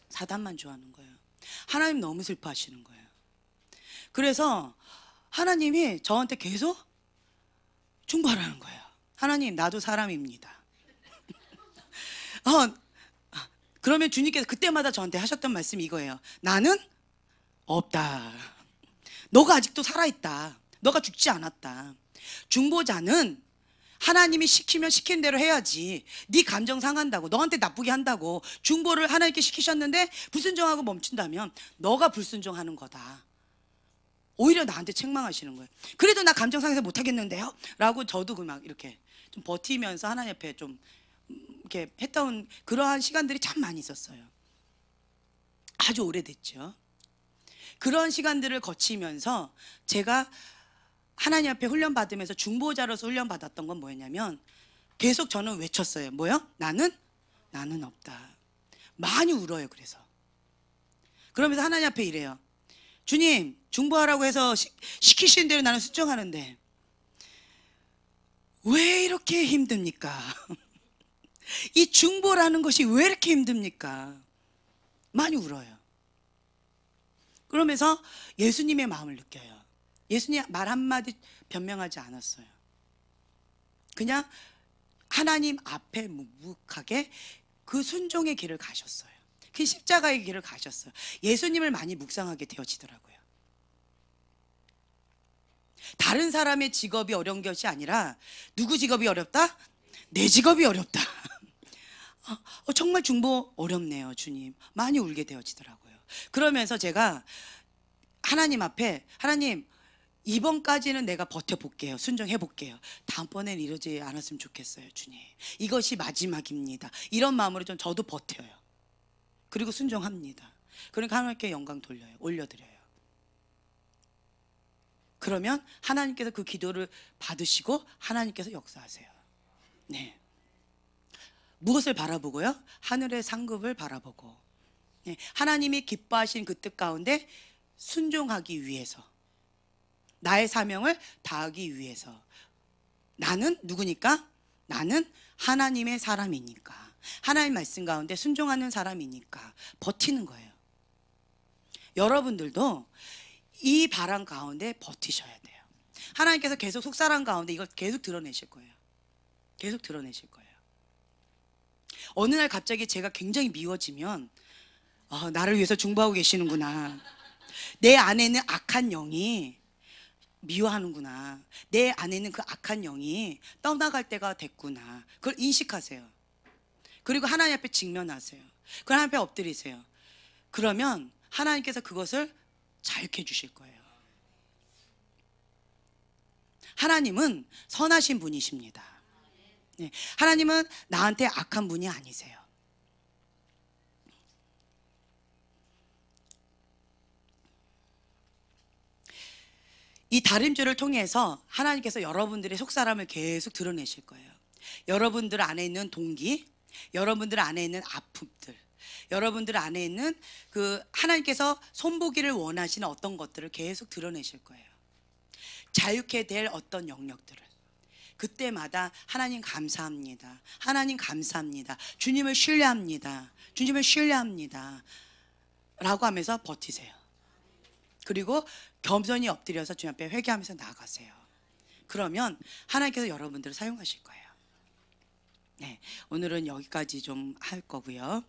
사단만 좋아하는 거예요. 하나님 너무 슬퍼하시는 거예요. 그래서 하나님이 저한테 계속 중보하라는 거예요. 하나님, 나도 사람입니다. 그러면 주님께서 그때마다 저한테 하셨던 말씀이 이거예요. 나는 없다. 너가 아직도 살아있다. 너가 죽지 않았다. 중보자는 하나님이 시키면 시킨 대로 해야지. 네 감정 상한다고, 너한테 나쁘게 한다고 중보를 하나님께 시키셨는데 불순종하고 멈춘다면 너가 불순종하는 거다. 오히려 나한테 책망하시는 거예요. 그래도 나 감정 상해서 못하겠는데요? 라고 저도 막 이렇게 좀 버티면서 하나님 앞에 좀 이렇게 했던 그러한 시간들이 참 많이 있었어요. 아주 오래됐죠. 그런 시간들을 거치면서 제가 하나님 앞에 훈련받으면서 중보자로서 훈련받았던 건 뭐였냐면 계속 저는 외쳤어요. 뭐요? 나는 없다. 많이 울어요. 그러면서 하나님 앞에 이래요. 주님, 중보하라고 해서 시키신 대로 나는 순종하는데 왜 이렇게 힘듭니까? 이 중보라는 것이 왜 이렇게 힘듭니까? 많이 울어요. 그러면서 예수님의 마음을 느껴요. 예수님 말 한마디 변명하지 않았어요. 그냥 하나님 앞에 묵묵하게 그 순종의 길을 가셨어요. 그 십자가의 길을 가셨어요. 예수님을 많이 묵상하게 되어지더라고요. 다른 사람의 직업이 어려운 것이 아니라 누구 직업이 어렵다? 내 직업이 어렵다. 정말 중보 어렵네요, 주님. 많이 울게 되어지더라고요. 그러면서 제가 하나님 앞에, 하나님 이번까지는 내가 버텨볼게요. 순종해볼게요. 다음번엔 이러지 않았으면 좋겠어요, 주님. 이것이 마지막입니다. 이런 마음으로 좀 저도 버텨요. 그리고 순종합니다. 그러니까 하나님께 영광 돌려요. 올려드려요. 그러면 하나님께서 그 기도를 받으시고 하나님께서 역사하세요. 네. 무엇을 바라보고요? 하늘의 상급을 바라보고, 네. 하나님이 기뻐하신 그 뜻 가운데 순종하기 위해서, 나의 사명을 다하기 위해서. 나는 누구니까? 나는 하나님의 사람이니까, 하나님 말씀 가운데 순종하는 사람이니까 버티는 거예요. 여러분들도 이 바람 가운데 버티셔야 돼요. 하나님께서 계속 속사람 가운데 이걸 계속 드러내실 거예요. 계속 드러내실 거예요. 어느 날 갑자기 제가 굉장히 미워지면 나를 위해서 중보하고 계시는구나. 내 안에는 악한 영이 미워하는구나. 내 안에는 그 악한 영이 떠나갈 때가 됐구나. 그걸 인식하세요. 그리고 하나님 앞에 직면하세요. 그 하나님 앞에 엎드리세요. 그러면 하나님께서 그것을 자유케 해주실 거예요. 하나님은 선하신 분이십니다. 네. 하나님은 나한테 악한 분이 아니세요. 이 다림줄을 통해서 하나님께서 여러분들의 속사람을 계속 드러내실 거예요. 여러분들 안에 있는 동기, 여러분들 안에 있는 아픔들, 여러분들 안에 있는 그 하나님께서 손보기를 원하시는 어떤 것들을 계속 드러내실 거예요. 자유케 될 어떤 영역들을. 그때마다 하나님 감사합니다. 하나님 감사합니다. 주님을 신뢰합니다. 주님을 신뢰합니다. 라고 하면서 버티세요. 그리고 겸손히 엎드려서 주님 앞에 회개하면서 나아가세요. 그러면 하나님께서 여러분들을 사용하실 거예요. 네, 오늘은 여기까지 좀 할 거고요.